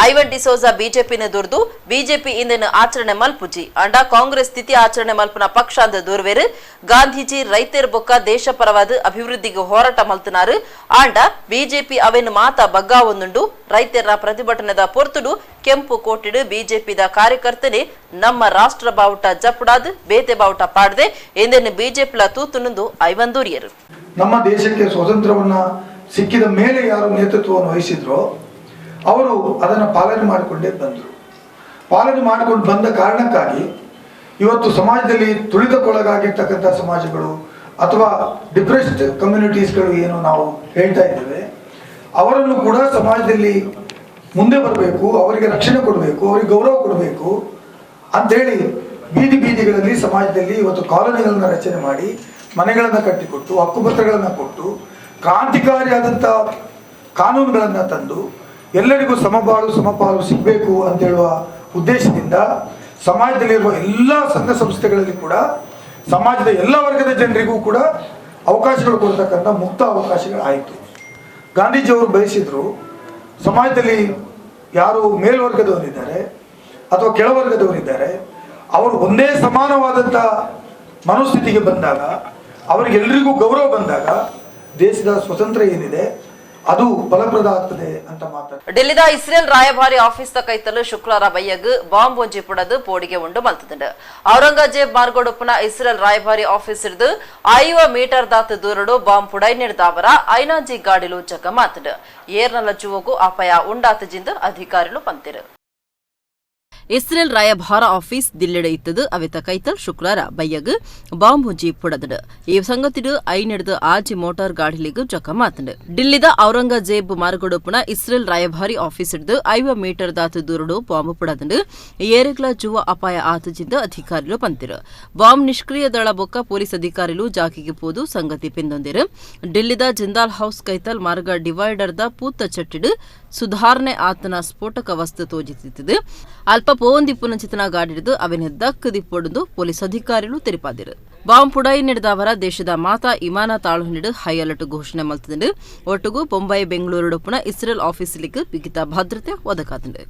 ಐವನ್ ಡಿಸೋಜಾ ಬಿಜೆಪಿನ ದುರ್ದು ಬಿಜೆಪಿ ಇಂದಿನ ಆಚರಣೆ ಮಲ್ಪುಜಿ ಅಂಡ ಕಾಂಗ್ರೆಸ್ ಸ್ಥಿತಿ ಆಚರಣೆ ಮಲ್ಪನ ಪಕ್ಷ ಅಂದ ದೂರ್ವೇರು ಗಾಂಧೀಜಿ ರೈತರ ಬೊಕ್ಕ ದೇಶ ಪರವಾದ ಅಭಿವೃದ್ಧಿಗೆ ಹೋರಾಟ ಮಲ್ತನಾರು ಆಂಡ ಬಿಜೆಪಿ ಅವೆನ್ನು ಮಾತ ಬಗ್ಗಾ ಒಂದುಂಡು ರೈತರ ಪ್ರತಿಭಟನೆದ ಪೊರ್ತುಡು ಕೆಂಪು ಕೋಟಿಡು ಬಿಜೆಪಿದ ಕಾರ್ಯಕರ್ತನೆ ನಮ್ಮ ರಾಷ್ಟ್ರ ಬಾವುಟ ಜಪುಡಾದು ಬೇತೆ ಬಾವುಟ ಪಾಡದೆ ಎಂದೆನ್ನು ಬಿಜೆಪಿಲ ತೂತುನುಂದು ಐವನ್ ದೂರಿಯರು. ನಮ್ಮ ದೇಶಕ್ಕೆ ಸ್ವಾತಂತ್ರ್ಯವನ್ನ ಸಿಕ್ಕಿದ ಮೇಲೆ ಯಾರು ನೇತೃತ್ವವನ್ನು ವಹಿಸಿದ್ರೋ ಅವರು ಅದನ್ನು ಪಾಲನೆ ಮಾಡಿಕೊಂಡೇ ಬಂದರು. ಪಾಲನೆ ಮಾಡಿಕೊಂಡು ಬಂದ ಕಾರಣಕ್ಕಾಗಿ ಇವತ್ತು ಸಮಾಜದಲ್ಲಿ ತುಳಿತಕ್ಕೊಳಗಾಗಿರ್ತಕ್ಕಂಥ ಸಮಾಜಗಳು ಅಥವಾ ಡಿಪ್ರೆಸ್ಡ್ ಕಮ್ಯುನಿಟೀಸ್ಗಳು ಏನು ನಾವು ಹೇಳ್ತಾ ಇದ್ದೇವೆ, ಅವರನ್ನು ಕೂಡ ಸಮಾಜದಲ್ಲಿ ಮುಂದೆ ಬರಬೇಕು, ಅವರಿಗೆ ರಕ್ಷಣೆ ಕೊಡಬೇಕು, ಅವರಿಗೆ ಗೌರವ ಕೊಡಬೇಕು ಅಂಥೇಳಿ ಬೀದಿಗಳಲ್ಲಿ ಸಮಾಜದಲ್ಲಿ ಇವತ್ತು ಕಾಲೋನಿಗಳನ್ನು ರಚನೆ ಮಾಡಿ ಮನೆಗಳನ್ನು ಕಟ್ಟಿಕೊಟ್ಟು ಹಕ್ಕುಪತ್ರಗಳನ್ನು ಕೊಟ್ಟು ಕ್ರಾಂತಿಕಾರಿಯಾದಂಥ ಕಾನೂನುಗಳನ್ನು ತಂದು ಎಲ್ಲರಿಗೂ ಸಮಪಾಲು ಸಿಗಬೇಕು ಅಂತ ಹೇಳುವ ಉದ್ದೇಶದಿಂದ ಸಮಾಜದಲ್ಲಿರುವ ಎಲ್ಲ ಸಂಘ ಸಂಸ್ಥೆಗಳಲ್ಲಿ ಕೂಡ ಸಮಾಜದ ಎಲ್ಲ ವರ್ಗದ ಜನರಿಗೂ ಕೂಡ ಅವಕಾಶಗಳು ಕೊಡ್ತಕ್ಕಂಥ ಮುಕ್ತ ಅವಕಾಶಗಳಾಯಿತು. ಗಾಂಧೀಜಿಯವರು ಬಯಸಿದ್ರು ಸಮಾಜದಲ್ಲಿ ಯಾರು ಮೇಲ್ವರ್ಗದವರಿದ್ದಾರೆ ಅಥವಾ ಕೆಳವರ್ಗದವರಿದ್ದಾರೆ ಅವರು ಒಂದೇ ಸಮಾನವಾದಂಥ ಮನೋಸ್ಥಿತಿಗೆ ಬಂದಾಗ, ಅವರಿಗೆಲ್ಲರಿಗೂ ಗೌರವ ಬಂದಾಗ ದೇಶದ ಸ್ವತಂತ್ರ ಏನಿದೆ ಅದು ಫಲಪ್ರದ ಆಗ್ತದೆ ಅಂತ ಮಾತಾಡ್ತಾರೆ. ಡೆಲ್ಲಿದ ಇಸ್ರೇಲ್ ರಾಯಭಾರಿ ಆಫೀಸ್ ಕೈತಲು ಶುಕ್ರವಾರ ಬಯ್ಯಗ್ ಬಾಂಬ್ ಒಂಜಿ ಪುಡದು ಪೋಡಿಗೆ ಉಂಡು ಮಲ್ತುಂಡು. ಔರಂಗಜೇಬ್ ಮಾರ್ಗೋಡುಪ್ಪನ ಇಸ್ರೇಲ್ ರಾಯಭಾರಿ ಆಫೀಸ್ ಹಿಡಿದು 50 ಮೀಟರ್ ದಾತ ದೂರಡು ಬಾಂಬ್ ಪುಡೈ ನಿರ್ದಾವರ ಐನಾಜಿ ಗಾಡಿಲು ಚಕ ಮಾತುಂಡು. ಏರ್ನಲ ಜುವಗು ಅಪಾಯ ಉಂಡಾತಜಿಂದು ಅಧಿಕಾರಿಗಳು ಪಂತಿರು. ಇಸ್ರೇಲ್ ರಾಯಭಾರ ಆಫೀಸ್ ದಿಲ್ಲೆಡೆ ಇತ್ತದು ಅವೆತ ಕೈತಲ್ ಶುಕ್ರವಾರ ಬಯ್ಯಗ್ ಬಾಂಬ್ ಒಂಜಿ ಪುಡದು. ಈ ಸಂಗತಿಡು ಐನೆಡ್ದು ಆಜಿ ಮೋಟಾರ್ ಗಾಡಿಲಿಗೂ ಚಕ ಮಾತುಂಡು. ಡಿಲ್ಲಿದ ಔರಂಗಜೇಬ್ ಮಾರ್ಗೋಡುಪ್ಪನ ಇಸ್ರೇಲ್ ರಾಯಭಾರಿ ಆಫೀಸ್ ಹಿಡಿದು 50 ಮೀಟರ್ ದಾತ ದೂರಡು ಬಾಂಬ್ ಪುಡದು. ಏರೆಗ್ಲ ಜುವ ಅಪಾಯ ಆತಜಿಂದ ಅಧಿಕಾರಿಗಳು ಪಂತಿರು. ಬಾಂಬ್ ನಿಷ್ಕ್ರಿಯ ದಳ ಬೊಕ್ಕ ಪೊಲೀಸ್ ಅಧಿಕಾರಿಗಳು ಜಾಕಿಗೆ ಪೋದು ಸಂಗತಿ ಪಿಂದೊಂದಿರು. ಡಿಲ್ಲಿದ ಜಿಂದಾಲ್ ಹೌಸ್ ಕೈತಲ್ ಮಾರ್ಗ ಡಿವೈಡರ್ದ ಪೂತ ಚಟ್ಟಿಡು ಸುಧಾರಣೆ ಆತನ ಸ್ಫೋಟಕ ವಸ್ತು ತೋಜಿತ್ತಿದ್ದು ಅಲ್ಪ ಪೋಂದಿ ಪುನಚಿತನ ಗಾಡಿಡಿದು ಅವನ ದಕ್ಕದಿಪ್ಪೊಂದು ಪೊಲೀಸ್ ಅಧಿಕಾರಿಗಳು ತೆರಿಪಾದಿರು. ಬಾಂಬ್ ಪುಡೈ ನಡೆದವರ ದೇಶದ ಮಾತಾ ಇಮಾನ ತಾಳು ಹಿಡಿದು ಹೈ ಅಲರ್ಟ್ ಘೋಷಣೆ ಮಲ್ತುಂಡು. ಒಟ್ಟುಗು ಬೊಂಬೈ ಬೆಂಗಳೂರು ಪುನ ಇಸ್ರೇಲ್ ಆಫೀಸ್ಲಿಗೆ ಬಿಗಿತ ಭದ್ರತೆ ಒದಕಾತುಂಡು.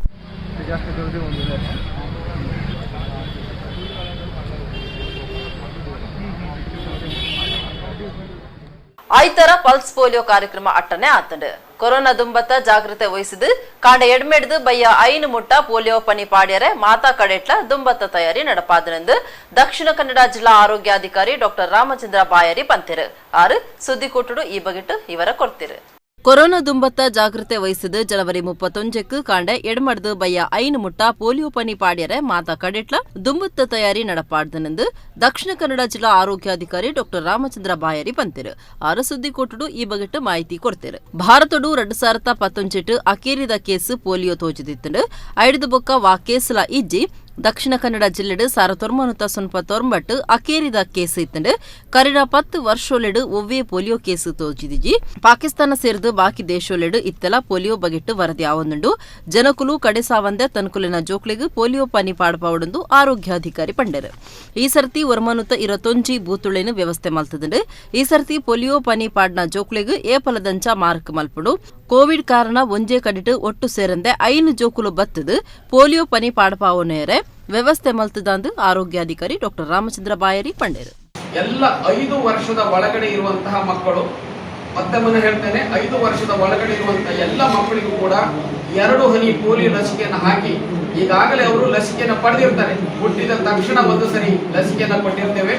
ಐತರ ಪಲ್ಸ್ ಪೋಲಿಯೋ ಕಾರ್ಯಕ್ರಮ ಅಟ್ಟನೆ ಆತಂಡು. ಕೊರೋನಾ ದುಂಬತ್ತ ಜಾಗೃತೆ ವಹಿಸಿದು ಕಾಂಡ ಎಡ್ಮೆಡ್ದು ಬಯ್ಯ ಐನು ಮುಟ್ಟ ಪೋಲಿಯೋ ಪನಿ ಪಾಡ್ಯರೆ ಮಾತಾ ಕಡೆಟ್ಲ ದುಂಬತ್ತ ತಯಾರಿ ನಡಪಾದನೆಂದು ದಕ್ಷಿಣ ಕನ್ನಡ ಜಿಲ್ಲಾ ಆರೋಗ್ಯಾಧಿಕಾರಿ ಡಾಕ್ಟರ್ ರಾಮಚಂದ್ರ ಬಾಯರಿ ಪಂತಿರು. ಆರು ಸುದ್ದಿಕೋಟುಡು ಈ ಬಗೆಟ್ಟು ಇವರ ಕೊಡ್ತಿರು. ಕೊರೋನಾ ದುಂಬತ್ತ ಜಾಗೃತೆ ವಹಿಸಿದು ಜನವರಿ 31ಕ್ಕೆ ಕಾಂಡ ಎಡ್ಮಡ್ದು ಬಯ್ಯ ಐನು ಮುಟ್ಟ ಪೋಲಿಯೋ ಪನಿ ಪಾಡ್ಯರೆ ಮಾತಾ ಕಡೆಟ್ಲ ದುಂಬತ್ತ ತಯಾರಿ ನಡಪಾಡ್ದನೆಂದು ದಕ್ಷಿಣ ಕನ್ನಡ ಜಿಲ್ಲಾ ಆರೋಗ್ಯಾಧಿಕಾರಿ ಡಾಕ್ಟರ್ ರಾಮಚಂದ್ರ ಬಾಯರಿ ಪಂತಿರು. ಆರು ಸುದ್ದಿಕೋಟುಡು ಈ ಬಗೆಟ್ಟು ಮಾಹಿತಿ ಕೊಡ್ತಿರು. ಭಾರತಡು 2019 ಅಕೇರಿದ ಕೇಸು ಪೋಲಿಯೋ ತೋಜಿದಿತ್ತು. ಐದು ಬೊಕ್ಕ ವಾ ಕೇಸುಲ ಇಜ್ಜಿ ದಕ್ಷಿಣ ಕನ್ನಡ ಜಿಲ್ಲೆಡು 1999 ಅಕೇರಿದ ಕೇಸು ಇತ್ತಂಡು. ಕರಿಡ 10 ವರ್ಷೋಲೆಡು ಒವ್ವೇ ಪೋಲಿಯೋ ಕೇಸು ತೋಜಿದಿಜಿ. ಪಾಕಿಸ್ತಾನ ಸೇರಿದು ಬಾಕಿ ದೇಶೋಲೆಡು ಇತ್ತೆಲ ಪೋಲಿಯೋ ಬಗೆಟ್ಟು ವರದಿ ಆವೊಂದುಂಡು. ಜನಕುಲು ಕಡೆ ಸಾವಂದೆ ತನ್ಕುಲಿನ ಜೋಕ್ಲಿಗೆ ಪೋಲಿಯೋ ಪನಿ ಪಾಡ್ಪಾವೊಂದು ಆರೋಗ್ಯಾಧಿಕಾರಿ ಪಂಡರು. ಈ ಸರ್ತಿ ಒರ್ಮನುತ 21 ಬೂತುಳೆನು ವ್ಯವಸ್ಥೆ ಮಲ್ತದುಂಡು. ಈ ಸರ್ತಿ ಪೋಲಿಯೋ ಪನಿ ಪಾಡ್ನ ಜೋಕ್ಲಿಗೆ ಏಪಲದಂಚ ಮಾರ್ಕ್ ಮಲ್ಪುಡು. ಕೋವಿಡ್ ಕಾರಣ ಒಂಜೇ ಕಡಿಟು ಒಟ್ಟು ಸೇರಂದೆ 5 ಜೋಕುಲು ಬತ್ತದು ಪೋಲಿಯೋ ಪನಿ ಪಾಡ್ಪಾವೊನೇರೆ ವ್ಯವಸ್ಥೆ ಮಲ್ತದಂದು ಆರೋಗ್ಯಾಧಿಕಾರಿ ಡಾಕ್ಟರ್ ರಾಮಚಂದ್ರ ಬಾಯರಿ ಪಂಡೇರು. ಎಲ್ಲ 5 ವರ್ಷದ ಒಳಗಡೆ ಇರುವಂತಹ ಮಕ್ಕಳು, ಮತ್ತೆ ಮೊನ್ನೆ ಹೇಳ್ತೇನೆ, 5 ವರ್ಷದ ಒಳಗಡೆ ಇರುವಂತಹ ಎಲ್ಲ ಮಕ್ಕಳಿಗೂ ಕೂಡ 2 ಹನಿ ಪೋಲಿಯೋ ಲಸಿಕೆಯನ್ನು ಹಾಕಿ ಈಗಾಗಲೇ ಅವರು ಲಸಿಕೆಯನ್ನು ಪಡೆದಿರ್ತಾರೆ. ಹುಟ್ಟಿದ ತಕ್ಷಣ ಒಂದು ಸರಿ ಲಸಿಕೆಯನ್ನು ಕೊಟ್ಟಿರ್ತೇವೆ.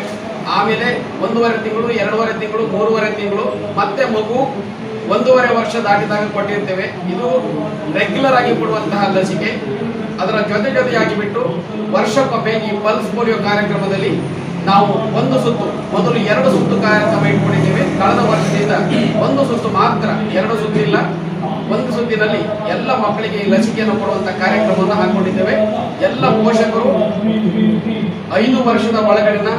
ಆಮೇಲೆ 1.5 ತಿಂಗಳು, 2.5 ತಿಂಗಳು, 3.5 ತಿಂಗಳು, ಮತ್ತೆ ಮಗು 1.5 ವರ್ಷ ದಾಟಿದಾಗ ಕೊಟ್ಟಿರ್ತೇವೆ. ಇದು ರೆಗ್ಯುಲರ್ ಆಗಿ ಕೊಡುವಂತಹ ಲಸಿಕೆ. ಅದರ ಜೊತೆಯಾಗಿ ಬಿಟ್ಟು ವರ್ಷಕ್ಕೊಮ್ಮೆ ಈ ಪಲ್ಸ್ ಪೋಲಿಯೋ ಕಾರ್ಯಕ್ರಮದಲ್ಲಿ ನಾವು ಒಂದು ಸುತ್ತು, ಮೊದಲು 2 ಸುತ್ತು ಕಾರ್ಯಕ್ರಮ ಇಟ್ಕೊಂಡಿದ್ದೇವೆ. ಕಳೆದ ವರ್ಷದಿಂದ 1 ಸುತ್ತು ಮಾತ್ರ, 2 ಸುತ್ತು ಇಲ್ಲ, 1 ಸುತ್ತಿನಲ್ಲಿ ಎಲ್ಲ ಮಕ್ಕಳಿಗೆ ಈ ಲಸಿಕೆಯನ್ನು ಕೊಡುವಂತ ಕಾರ್ಯಕ್ರಮವನ್ನು ಹಾಕೊಂಡಿದ್ದೇವೆ. ಎಲ್ಲ ಪೋಷಕರು 5 ವರ್ಷದ ಒಳಗಡೆನ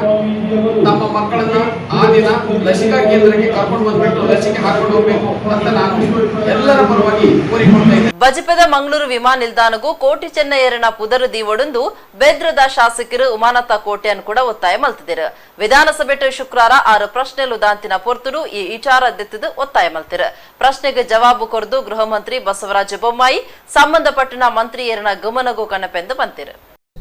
ನಮ್ಮ ಮಕ್ಕಳನ್ನ ಆ ದಿನ ಲಸಿಕಾ ಕೇಂದ್ರಕ್ಕೆ ಕರ್ಕೊಂಡು ಬಂದ್ಬಿಟ್ಟು ಲಸಿಕೆ ಹಾಕೊಂಡು ಹೋಗ್ಬೇಕು ಅಂತ ನಾನು ಎಲ್ಲರ ಪರವಾಗಿ ಕೋರಿಕೊಳ್ತಾ ಇದ್ದೇನೆ. ಬಜಪೆದ ಮಂಗಳೂರು ವಿಮಾನ ನಿಲ್ದಾಣಗೂ ಕೋಟಿ ಚೆನ್ನೈಯರನ ಪುದರು ದೀವೊಡೊಂದು ಬೆದ್ರದ ಶಾಸಕರು ಉಮಾನತ ಕೋಟೆಯನ್ನು ಕೂಡ ಒತ್ತಾಯ ಮಲ್ತಿದ್ರು. ವಿಧಾನಸಭೆ ಶುಕ್ರವಾರ 6 ಪ್ರಶ್ನೆಲು ದಾಂತಿನ ಪೊರ್ತುಡು ಈ ವಿಚಾರ ದೆತ್ತದು ಒತ್ತಾಯ ಮಲ್ತಿರು. ಪ್ರಶ್ನೆಗೆ ಜವಾಬು ಕೊರದು ಗೃಹ ಮಂತ್ರಿ ಬಸವರಾಜ ಬೊಮ್ಮಾಯಿ ಸಂಬಂಧಪಟ್ಟನ ಮಂತ್ರಿಯರನ ಗಮನಗೂ ಕಣಪೆಂದು ಬಂತಿರು.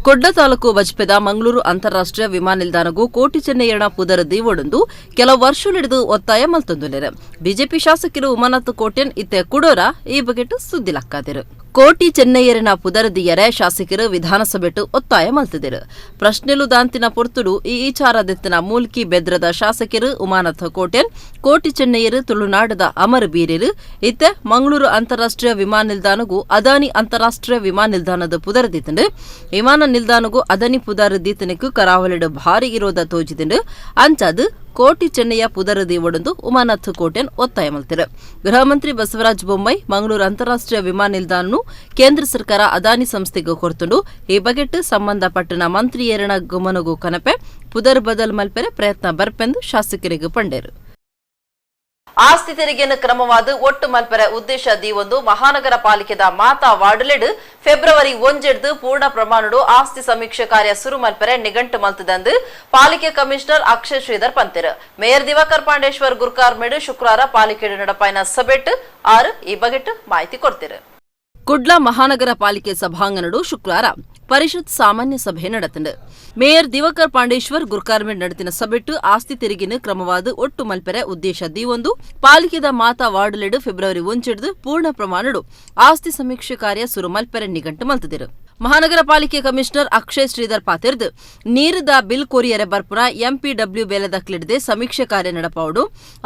ಕೊಡ್ಲ ತಾಲೂಕು ಬಜ್ಪೆದ ಮಂಗಳೂರು ಅಂತಾರಾಷ್ಟ್ರೀಯ ವಿಮಾನ ನಿಲ್ದಾಣಗೂ ಕೋಟಿ ಚೆನ್ನಯ್ಯನ ಪುದರದಿ ಒಡೊಂದು ಕೆಲವು ವರ್ಷ ಹಿಡಿದು ಒತ್ತಾಯ ಮಲ್ತೊಂದುಲ್ಲೆರು. ಬಿಜೆಪಿ ಶಾಸಕರು ಉಮಾನಾಥ್ ಕೋಟ್ಯನ್ ಇತ್ತೆ ಕುಡೋರ ಈ ಬಗೆಟ್ ಸುದ್ದಿಲಕ್ಕಾದಿರು. ಕೋಟಿ ಚೆನ್ನಯ್ಯನ ಪುದರದಿಯರೆ ಶಾಸಕರು ವಿಧಾನಸಭೆಟ್ಟು ಒತ್ತಾಯ ಮಲ್ತಿದರು. ಪ್ರಶ್ನೆಲು ದಾಂತಿನ ಪೊರ್ತುಡು ಈ ವಿಚಾರದೆತ್ತಿನ ಮೂಲ್ಕಿ ಬೆದ್ರದ ಶಾಸಕರು ಉಮಾನಾಥ್ ಕೋಟ್ಯನ್ ಕೋಟಿ ಚೆನ್ನಯ್ಯರು ತುಳುನಾಡದ ಅಮರ ಬೀರರು ಇತ್ತೆ ಮಂಗಳೂರು ಅಂತಾರಾಷ್ಟ್ರೀಯ ವಿಮಾನ ನಿಲ್ದಾಣಗೂ ಅದಾನಿ ಅಂತಾರಾಷ್ಟ್ರೀಯ ವಿಮಾನ ನಿಲ್ದಾಣದ ಪುದರದಿತ್ತಂಡು ವಿಮಾನ ನಿಲ್ದಾಣಗೂ ಅದಾನಿ ಪುದರದಿತ್ತನಕ್ಕೂ ಕರಾವಳಿಡು ಭಾರಿ ವಿರೋಧ ತೋಜಿದಿಂಡು ಅಂಚಾದು ಕೋಟಿ ಚೆನ್ನಯ್ಯ ಪುದರದಿ ಒಡೊಂದು ಉಮಾನಾಥ್ ಕೋಟ್ಯನ್ ಒತ್ತಾಯ ಮಲ್ತಿರು. ಗೃಹ ಮಂತ್ರಿ ಬಸವರಾಜ ಬೊಮ್ಮಾಯಿ ಮಂಗಳೂರು ಅಂತಾರಾಷ್ಟ್ರೀಯ ವಿಮಾನ ನಿಲ್ದಾಣ ಕೇಂದ್ರ ಸರ್ಕಾರ ಅದಾನಿ ಸಂಸ್ಥೆಗೂ ಕೊರ್ತುಂಡು ಈ ಬಗೆಟ್ ಸಂಬಂಧಪಟ್ಟನ ಮಂತ್ರಿಯೇರಣ ಗಮನಗೂ ಕನಪೆ ಪುದರ್ ಬದಲ್ ಮಲ್ಪೆರೆ ಪ್ರಯತ್ನ ಬರ್ಪೆಂದು ಶಾಸಕರಿಗೆ ಪಂಡೇರು. ಆಸ್ತಿ ತೆರಿಗೆಯನ್ನು ಕ್ರಮವಾದ ಒಟ್ಟು ಮಲ್ಪೆರೆ ಉದ್ದೇಶ ದೀವೊಂದು ಮಹಾನಗರ ಪಾಲಿಕೆದ ಮಾತಾ ವಾರ್ಡ್ಲೆಡ್ ಫೆಬ್ರವರಿ 1 ಪೂರ್ಣ ಪ್ರಮಾಣಡು ಆಸ್ತಿ ಸಮೀಕ್ಷೆ ಕಾರ್ಯ ಸುರು ಮಲ್ಪೆರೆ ನಿಘಂಟು ಮಲ್ತದಂದು ಪಾಲಿಕೆ ಕಮಿಷನರ್ ಅಕ್ಷಯ್ ಶ್ರೀಧರ್ ಪಂತಿರು. ಮೇಯರ್ ದಿವಾಕರ್ ಪಾಂಡೇಶ್ವರ್ ಗುರ್ಕಾರ್ಮೆಡ್ ಶುಕ್ರವಾರ ಪಾಲಿಕೆ ನಡಪಾಯಿನ ಸಭೆಟ್ ಆರು ಈ ಬಗೆಟ್ ಮಾಹಿತಿ ಕೊಡ್ತಿರು. ಕುಡ್ಲ ಮಹಾನಗರ ಪಾಲಿಕೆ ಸಭಾಂಗಣಡು ಶುಕ್ರವಾರ ಪರಿಷತ್ ಸಾಮಾನ್ಯ ಸಭೆ ನಡೆತಂಡು. ಮೇಯರ್ ದಿವಾಕರ್ ಪಾಂಡೇಶ್ವರ್ ಗುರ್ಕಾರ್ಮೆಡ್ ನಡೆತಿನ ಸಭೆಟ್ಟು ಆಸ್ತಿ ತೆರಿಗೆನ ಕ್ರಮವಾದ ಒಟ್ಟು ಮಲ್ಪೆರೆ ಉದ್ದೇಶ ದೀವೊಂದು ಪಾಲಿಕೆದ ಮಾತಾ ವಾರ್ಡ್ಲೆಡ್ ಫೆಬ್ರವರಿ 1 ಪೂರ್ಣ ಪ್ರಮಾಣಡು ಆಸ್ತಿ ಸಮೀಕ್ಷೆ ಕಾರ್ಯ ಸುರು ಮಲ್ಪೆರೆ ನಿಘಂಟು ಮಲ್ತದಿರು. ಮಹಾನಗರ ಪಾಲಿಕೆ ಕಮಿಷನರ್ ಅಕ್ಷಯ್ ಶ್ರೀಧರ್ ಪಾತಿರ್ದು ನೀರದ ಬಿಲ್ ಕೋರಿಯರೆ ಬರ್ಪುರ ಎಂಪಿಡಬ್ಲ್ಯೂ ಬೆಲೆದಕ್ಲಿಡದೆ ಸಮೀಕ್ಷೆ ಕಾರ್ಯ ನಡಪಾವಡು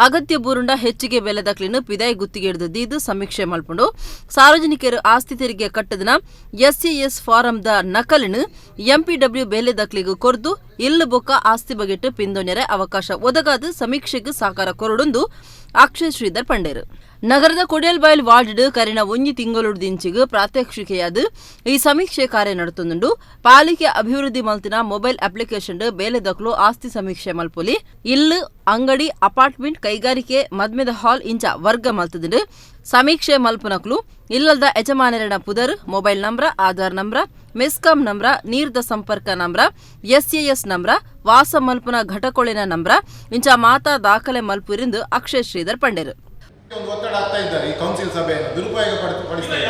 ಅಗತ್ಯ ಬೂರುಂಡ ಹೆಚ್ಚಿಗೆ ಬೆಲೆದಕ್ಲಿನ ಪಿದಾಯಿ ಗುತ್ತಿಗೆ ಹಿಡಿದು ದೀದು ಸಮೀಕ್ಷೆ ಮಲ್ಪುಂಡು ಸಾರ್ವಜನಿಕರು ಆಸ್ತಿ ತೆರಿಗೆ ಕಟ್ಟದನ ಎಸ್ಎಎಸ್ ಫಾರಂದ ನಕಲಿನ ಎಂಪಿಡಬ್ಲ್ಯೂ ಬೆಲೆದಕ್ಲಿಗೂ ಕೊರ್ದು ಇಲ್ಲು ಬೊಕ್ಕ ಆಸ್ತಿ ಬಗೆಟ್ಟು ಪಿಂದೊನೆರೆ ಅವಕಾಶ ಒದಗಾದ ಸಮೀಕ್ಷೆಗೆ ಸಾಕಾರ ಕೊರಡೊಂದು ಅಕ್ಷಯ್ ಶ್ರೀಧರ್ ಪಂಡೇರು. ನಗರದ ಕೊಡಿಯಲ್ಬೈಲ್ ವಾರ್ಡ್ ಕರಿನ 1 ತಿಂಗಳು ದಿಂಚಿಗೂ ಪ್ರಾತ್ಯಕ್ಷಿಕೆಯಾದ ಈ ಸಮೀಕ್ಷೆ ಕಾರ್ಯ ನಡೆತುಂಡು ಪಾಲಿಕೆ ಅಭಿವೃದ್ಧಿ ಮಲ್ತಿನ ಮೊಬೈಲ್ ಅಪ್ಲಿಕೇಶನ್ ಬೇಲೆದಕ್ಲು ಆಸ್ತಿ ಸಮೀಕ್ಷೆ ಮಲ್ಪುಲಿ ಇಲ್ಲು ಅಂಗಡಿ ಅಪಾರ್ಟ್ಮೆಂಟ್ ಕೈಗಾರಿಕೆ ಮದ್ಮೆದ ಹಾಲ್ ಇಂಚ ವರ್ಗ ಮಲ್ತುಂಡು ಸಮೀಕ್ಷೆ ಮಲ್ಪುನಕ್ಲು ಇಲ್ಲದ ಯಜಮಾನರನ ಪುದರ್ mobile number Aadhaar number MESCOM number ನೀರ್ದ ಸಂಪರ್ಕ ನಂಬ್ರ ಎಸ್ಎಎಸ್ ನಂಬ್ರ ವಾಸ ಮಲ್ಪುನ ಘಟಕೊಳಿನ ನಂಬ್ರ ಇಂಚ ಮಾತಾ ದಾಖಲೆ ಮಲ್ಪುರಿಂದು ಅಕ್ಷಯ್ ಶ್ರೀಧರ್ ಪಂಡೇರು. ಒಂದು ಒತ್ತಡ ಆಗ್ತಾ ಇದ್ದಾರೆ ಈ ಕೌನ್ಸಿಲ್ ಸಭೆಯನ್ನು ದುರುಪಯೋಗ ಪಡಿಸ್ತಾರೆ.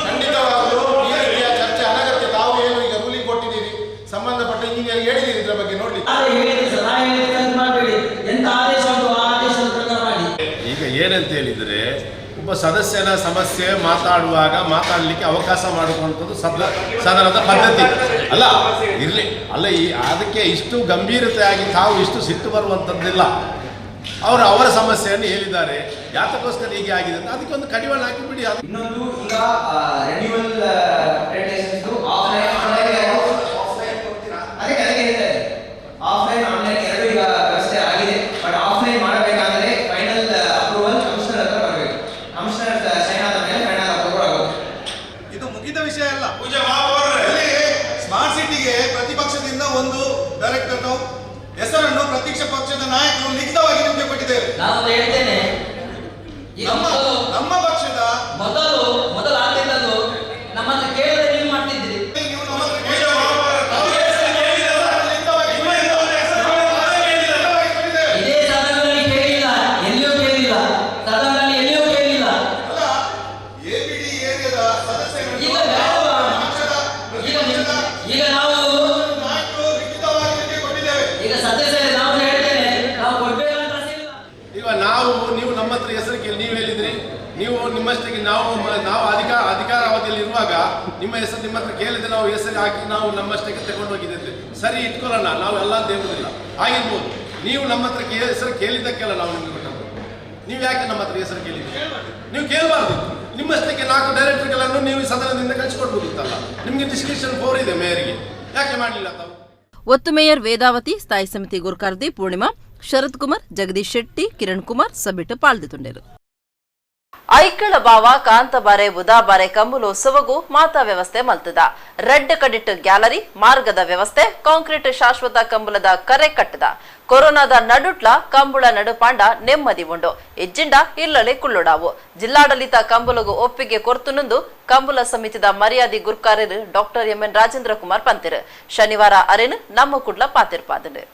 ಖಂಡಿತವಾಗಲೂ ಈ ರೀತಿಯ ಚರ್ಚೆ ಅನಗತ್ಯ. ತಾವು ಏನು ಈಗ ರೂಲಿಂಗ್ ಕೊಟ್ಟಿದ್ದೀರಿ, ಸಂಬಂಧಪಟ್ಟ ಇಂಜಿನಿಯರ್ ಹೇಳಿದ್ದೀರಿ ಇದ್ರ ಬಗ್ಗೆ ನೋಡಿ. ಈಗ ಏನಂತ ಹೇಳಿದರೆ ಒಬ್ಬ ಸದಸ್ಯನ ಸಮಸ್ಯೆ ಮಾತಾಡಲಿಕ್ಕೆ ಅವಕಾಶ ಮಾಡುವಂಥದ್ದು ಸದನದ ಪದ್ಧತಿ ಅಲ್ಲ ಇರಲಿ ಅಲ್ಲ. ಅದಕ್ಕೆ ಇಷ್ಟು ಗಂಭೀರತೆಯಾಗಿ ತಾವು ಇಷ್ಟು ಸಿಟ್ಟು ಬರುವಂಥದ್ದಿಲ್ಲ. ಅವರ ಸಮಸ್ಯೆಯನ್ನು ಹೇಳಿದ್ದಾರೆ, ಯಾತಕ್ಕೋಸ್ಕರ ಹೀಗೆ ಆಗಿದೆ ಅಂತ ಅದಕ್ಕೆ ಒಂದು ಕಡಿವಾಣ ಹಾಕಿಬಿಡಿ. ಇನ್ನೊಂದು ಈಗ ರೆನ್ಯೂವಲ್ ಆಫ್ಲೈನ್ ಆನ್ಲೈನ್ ಎರಡು ಈಗ ವ್ಯವಸ್ಥೆ ಆಗಿದೆ. ಬಟ್ ಆಫ್ಲೈನ್ ಮಾಡಬೇಕಾದ್ರೆ ಫೈನಲ್ ಅಪ್ರೂವಲ್ ಕಮಿಷನರ್ ಹತ್ರ ಬರಬೇಕು. ಕಮಿಷನರ್ ಸೈನ್ ಆದ ಮೇಲೆ ಫೈನಲ್ ಅಪ್ರೂವಲ್ ಆಗುತ್ತೆ. ಇದು ಮುಗಿದ ವಿಷಯ ಅಲ್ಲ. ಸ್ಮಾರ್ಟ್ ಸಿಟಿಗೆ ಪ್ರತಿಪಕ್ಷದಿಂದ ಒಂದು ಡೈರೆಕ್ಟರ್ ಹೆಸರನ್ನು ಪ್ರತಿಪಕ್ಷ ಪಕ್ಷದ ನಾಯಕರು ಲಿಖಿತವಾಗಿ ನಿಮಗೆ ಕೊಟ್ಟಿದ್ದೇವೆ. ನಾನು ಹೇಳ್ತೇನೆ, ನಮ್ಮ ಪಕ್ಷದ ಮೊದಲ ಆದ್ಯತೆಯದು ನಮ್ಮನ್ನು ಕೇಳಿದ್ರೆ ನೀವು ಮಾಡ್ತಿದ್ದೀರಿ. ಇದೇ ಸದನದಲ್ಲಿ ಕೇಳಿಲ್ಲ, ಎಲ್ಲಿಯೂ ಕೇಳಿಲ್ಲ, ಸದನದಲ್ಲಿ ಎಲ್ಲಿಯೂ ಕೇಳಿಲ್ಲ. ಎಬಿಡಿ ಏರಿಯಾದ ಸದಸ್ಯರು ಈಗ ನಾವು ಲಿಖಿತವಾಗಿ ನಿಮಗೆ ಕೊಟ್ಟಿದ್ದೇವೆ. ಈಗ ಸದಸ್ಯರೇ ನಾವು ಹೇಳ್ತೇನೆ, ನಾವು ಕೊಡ್ಬೇಕಂತ ಈಗ ನೀವು ನಮ್ಮ ಹತ್ರ ಹೆಸರು ಕೇಳಿ ನೀವು ಹೇಳಿದ್ರಿ, ನೀವು ನಿಮ್ಮಷ್ಟಕ್ಕೆ ನಾವು ಅಧಿಕಾರಾವಧಿಯಲ್ಲಿ ಇರುವಾಗ ನಿಮ್ಮ ಹೆಸರು ನಿಮ್ಮ ಹತ್ರ ಕೇಳಿದ್ರೆ ನಾವು ಹೆಸರು ಹಾಕಿ ನಾವು ನಮ್ಮಷ್ಟಕ್ಕೆ ತಗೊಂಡು ಹೋಗಿದ್ದೇವೆ. ಸರಿ ಇಟ್ಕೊಳ್ಳೋಣ, ನಾವು ಎಲ್ಲ ಅಂತ ಹೇಳುವುದಿಲ್ಲ, ಆಗಿರ್ಬೋದು. ನೀವು ನಮ್ಮ ಹತ್ರ ಹೆಸರು ಕೇಳಿದ್ದಕ್ಕೆಲ್ಲ ನಾವು ನಿಮಗೆ ಕೊಟ್ಟದ್ದು. ನೀವು ಯಾಕೆ ನಮ್ಮ ಹತ್ರ ಹೆಸರು ಕೇಳಿದ್ರಿ? ನೀವು ಕೇಳಬಾರ್ದು. ನಿಮ್ಮಷ್ಟಕ್ಕೆ 4 ಡೈರೆಕ್ಟರ್ಗಳನ್ನು ನೀವು ಸದನದಿಂದ ಕಳಿಸಿಕೊಡ್ಬೋದಿತ್ತಲ್ಲ. ನಿಮಗೆ ಡಿಸ್ಕ್ರಿಪ್ಷನ್ 4 ಇದೆ ಮೇಯರ್ಗೆ, ಯಾಕೆ ಮಾಡಲಿಲ್ಲ ತಾವು? ಒತ್ತು ಮೇಯರ್ ವೇದಾವತಿ, ಸ್ಥಾಯಿ ಸಮಿತಿ ಗುರ್ಕಾರ್ದಿ ಪೂರ್ಣಿಮಾ, ಶರತ್ ಕುಮಾರ್, ಜಗದೀಶ್ ಶೆಟ್ಟಿ, ಕಿರಣ್ ಕುಮಾರ್ ಸಭೆಟ್ಟು ಪಾಲ್ಗೊಂಡರು. ಐಕ್ಕಳ ಬಾವ ಕಾಂತಬಾರೆ ಬುಧಾಬಾರೆ ಕಂಬುಲೋತ್ಸವಗೂ ಮಾತಾ ವ್ಯವಸ್ಥೆ ಮಲ್ತದ ರೆಡ್ ಕಡಿಟ್ ಗ್ಯಾಲರಿ ಮಾರ್ಗದ ವ್ಯವಸ್ಥೆ ಕಾಂಕ್ರೀಟ್ ಶಾಶ್ವತ ಕಂಬುಲದ ಕರೆ ಕಟ್ಟದ ಕೊರೋನಾದ ನಡುಟ್ಲ ಕಂಬುಳ ನಡುಪಾಂಡ ನೆಮ್ಮದಿ ಉಂಡು ಇಜ್ಜಿಂಡ ಇಲ್ಲಲೆ ಕುಳ್ಳುಡಾವು ಜಿಲ್ಲಾಡಳಿತ ಕಂಬುಲಗು ಒಪ್ಪಿಗೆ ಕೊರ್ತುನುಂದು ಕಂಬುಲ ಸಮಿತಿದ ಮರ್ಯಾದಿ ಗುರ್ಕಾರ್ಯರು ಡಾಕ್ಟರ್ ಎಂಎನ್ ರಾಜೇಂದ್ರ ಕುಮಾರ್ ಪಂತಿರು ಶನಿವಾರ ಅರೆನು ನಮ್ಮ ಕುಡ್ಲ ಪಾತಿರ್ಪಾದನು.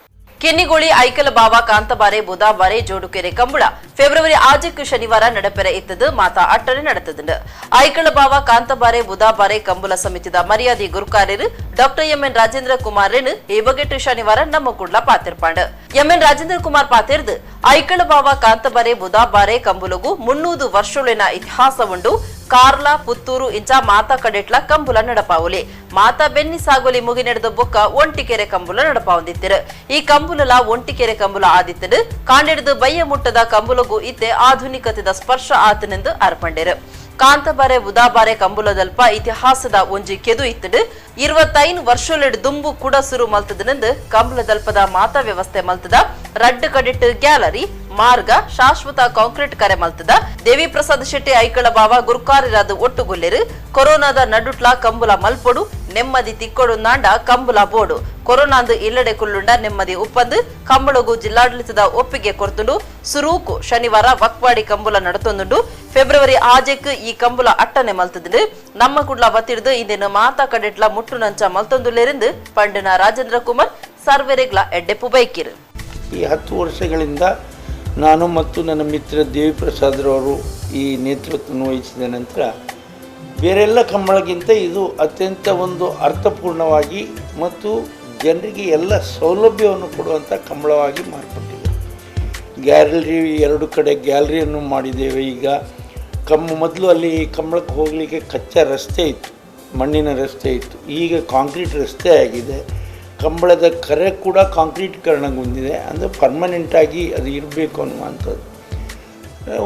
ಕೆನ್ನಿಗೋಳಿ ಐಕಲ ಬಾವ ಕಾಂತಬಾರೆ ಬುಧಾಬಾರೆ ಜೋಡುಕೆರೆ ಕಂಬಳ ಫೆಬ್ರವರಿ 6 ಶನಿವಾರ ನಡಪೆರೆ ಇತ್ತದು ಮಾತಾ ಅಟ್ಟನೆ ನಡೆತದುಂಡು ಐಕಳ ಬಾವ ಕಾಂತಬಾರೆ ಬುಧಾಬಾರೆ ಕಂಬಳ ಸಮಿತಿದ ಮರ್ಯಾದೆ ಗುರುಕಾರ್ಯರು ಡಾಕ್ಟರ್ ಎಂ.ಎನ್. ರಾಜೇಂದ್ರ ಕುಮಾರ್ ಈ ಬಗೆಟ್ಟು ಶನಿವಾರ ನಮ್ಮ ಕುಡ್ಲ ಪಾತಿರ್ಪಾಂಡು ಎಂ.ಎನ್. ರಾಜೇಂದ್ರ ಕುಮಾರ್ ಪಾತಿರ್ದು ಐಕಳ ಬಾವ ಕಾಂತಬಾರೆ ಬುಧಾಬಾರೆ ಕಂಬುಲಗು 300 ವರ್ಷಗಳಿನ ಇತಿಹಾಸ ಉಂಡು ಕಾರ್ಲ ಪುತ್ತೂರು ಇಂಚ ಮಾತಾ ಕಡೆಟ್ಲ ಕಂಬುಲ ನಡಪಾವುಲಿ ಮಾತಾ ಬೆನ್ನಿ ಸಾಗೋಲಿ ಮುಗಿ ನಡೆದ ಬೊಕ್ಕ ಒಂಟಿಕೆರೆ ಕಂಬುಲ ನಡಪಾವಂದಿತ್ತಿರು ಈ ಕಂಬುಲಲ ಒಂಟಿಕೆರೆ ಕಂಬುಲ ಆದಿತ್ತಡು ಕಾಂಡೆಡ್ದು ಬಯ್ಯ ಮುಟ್ಟದ ಕಂಬುಲಗು ಇತ್ತೆ ಆಧುನಿಕತೆದ ಸ್ಪರ್ಶ ಆತನೆಂದು ಅರ್ಪಂಡೆರು ಕಾಂತಬಾರೆ ಬುಧಾಬಾರೆ ಕಂಬುಲದಲ್ಪ ಇತಿಹಾಸದ ಒಂಜಿ ಕೆದು ಇತ್ತಡು 25 ವರ್ಷಲೆಡ್ ದುಂಬು ಕೂಡ ಸುರು ಮಲ್ತದನೆಂದು ಕಂಬುಲದಲ್ಪದ ಮಾತಾ ವ್ಯವಸ್ಥೆ ಮಲ್ತದ ರಡ್ಡು ಕಡಿಟ್ಟು ಗ್ಯಾಲರಿ ಮಾರ್ಗ ಶಾಶ್ವತ ಕಾಂಕ್ರೀಟ್ ಕರೆ ಮಲ್ತದ ದೇವಿ ಪ್ರಸಾದ್ ಶೆಟ್ಟಿ ಐಕಳ ಬಾವ ಗುರುಕಾರ್ಯರಾದ ಒಟ್ಟುಗೊಲ್ಲೆರು ಕೊರೋನಾದ ನಡುಟ್ಲ ಕಂಬುಲ ಮಲ್ಪೊಡು ನೆಮ್ಮದಿ ತಿಕ್ಕೊಡು ನಾಂಡ ಕಂಬುಲ ಬೋಡು ಕೊರೋನಾಂದು ಇಲ್ಲಡೆ ಕುಲ್ಲುಂಡ ನೆಮ್ಮದಿ ಉಪ್ಪಂದು ಕಂಬಳಗು ಜಿಲ್ಲಾಡಳಿತದ ಒಪ್ಪಿಗೆ ಕೊರ್ತುಂಡು ಸುರೂಕು ಶನಿವಾರ ವಕ್ವಾಡಿ ಕಂಬುಲ ನಡತೊಂದುಂಡು ಫೆಬ್ರವರಿ 6 ಈ ಕಂಬುಲ ಅಟ್ಟನೆ ಮಲ್ತದುಂಡು ನಮ್ಮ ಕುಡ್ಲ ಬತ್ತಿಡ್ದು ಇಂದಿನ ಮಾತಾ ಕಡೆಟ್ಲ ಮುಟ್ಟು ನಂಚ ಮಲ್ತೊಂದುಲ್ಲೆರಿಂದು ಪಂಡಿನ ರಾಜೇಂದ್ರ ಕುಮಾರ್ ಸರ್ವೆರೆಗ್ಲ ಎಡ್ಡೆಪ್ಪು ಬೈಕಿರು ಈ 10 ವರ್ಷಗಳಿಂದ ನಾನು ಮತ್ತು ನನ್ನ ಮಿತ್ರ ದೇವಿ ಪ್ರಸಾದ್ರವರು ಈ ನೇತೃತ್ವವನ್ನು ವಹಿಸಿದ ನಂತರ ಬೇರೆಲ್ಲ ಕಂಬಳಗಿಂತ ಇದು ಅತ್ಯಂತ ಒಂದು ಅರ್ಥಪೂರ್ಣವಾಗಿ ಮತ್ತು ಜನರಿಗೆ ಎಲ್ಲ ಸೌಲಭ್ಯವನ್ನು ಕೊಡುವಂಥ ಕಂಬಳವಾಗಿ ಮಾರ್ಪಟ್ಟಿದೆ. ಗ್ಯಾಲರಿ 2 ಕಡೆ ಗ್ಯಾಲರಿಯನ್ನು ಮಾಡಿದ್ದೇವೆ. ಈಗ ಮೊದಲು ಅಲ್ಲಿ ಕಂಬಳಕ್ಕೆ ಹೋಗಲಿಕ್ಕೆ ಕಚ್ಚಾ ರಸ್ತೆ ಇತ್ತು, ಮಣ್ಣಿನ ರಸ್ತೆ ಇತ್ತು. ಈಗ ಕಾಂಕ್ರೀಟ್ ರಸ್ತೆ ಆಗಿದೆ. ಕಂಬಳದ ಕರೆ ಕೂಡ ಕಾಂಕ್ರೀಟೀಕರಣಗೊಂಡಿದೆ, ಅಂದರೆ ಪರ್ಮನೆಂಟಾಗಿ ಅದು ಇರಬೇಕು ಅನ್ನುವಂಥದ್ದು.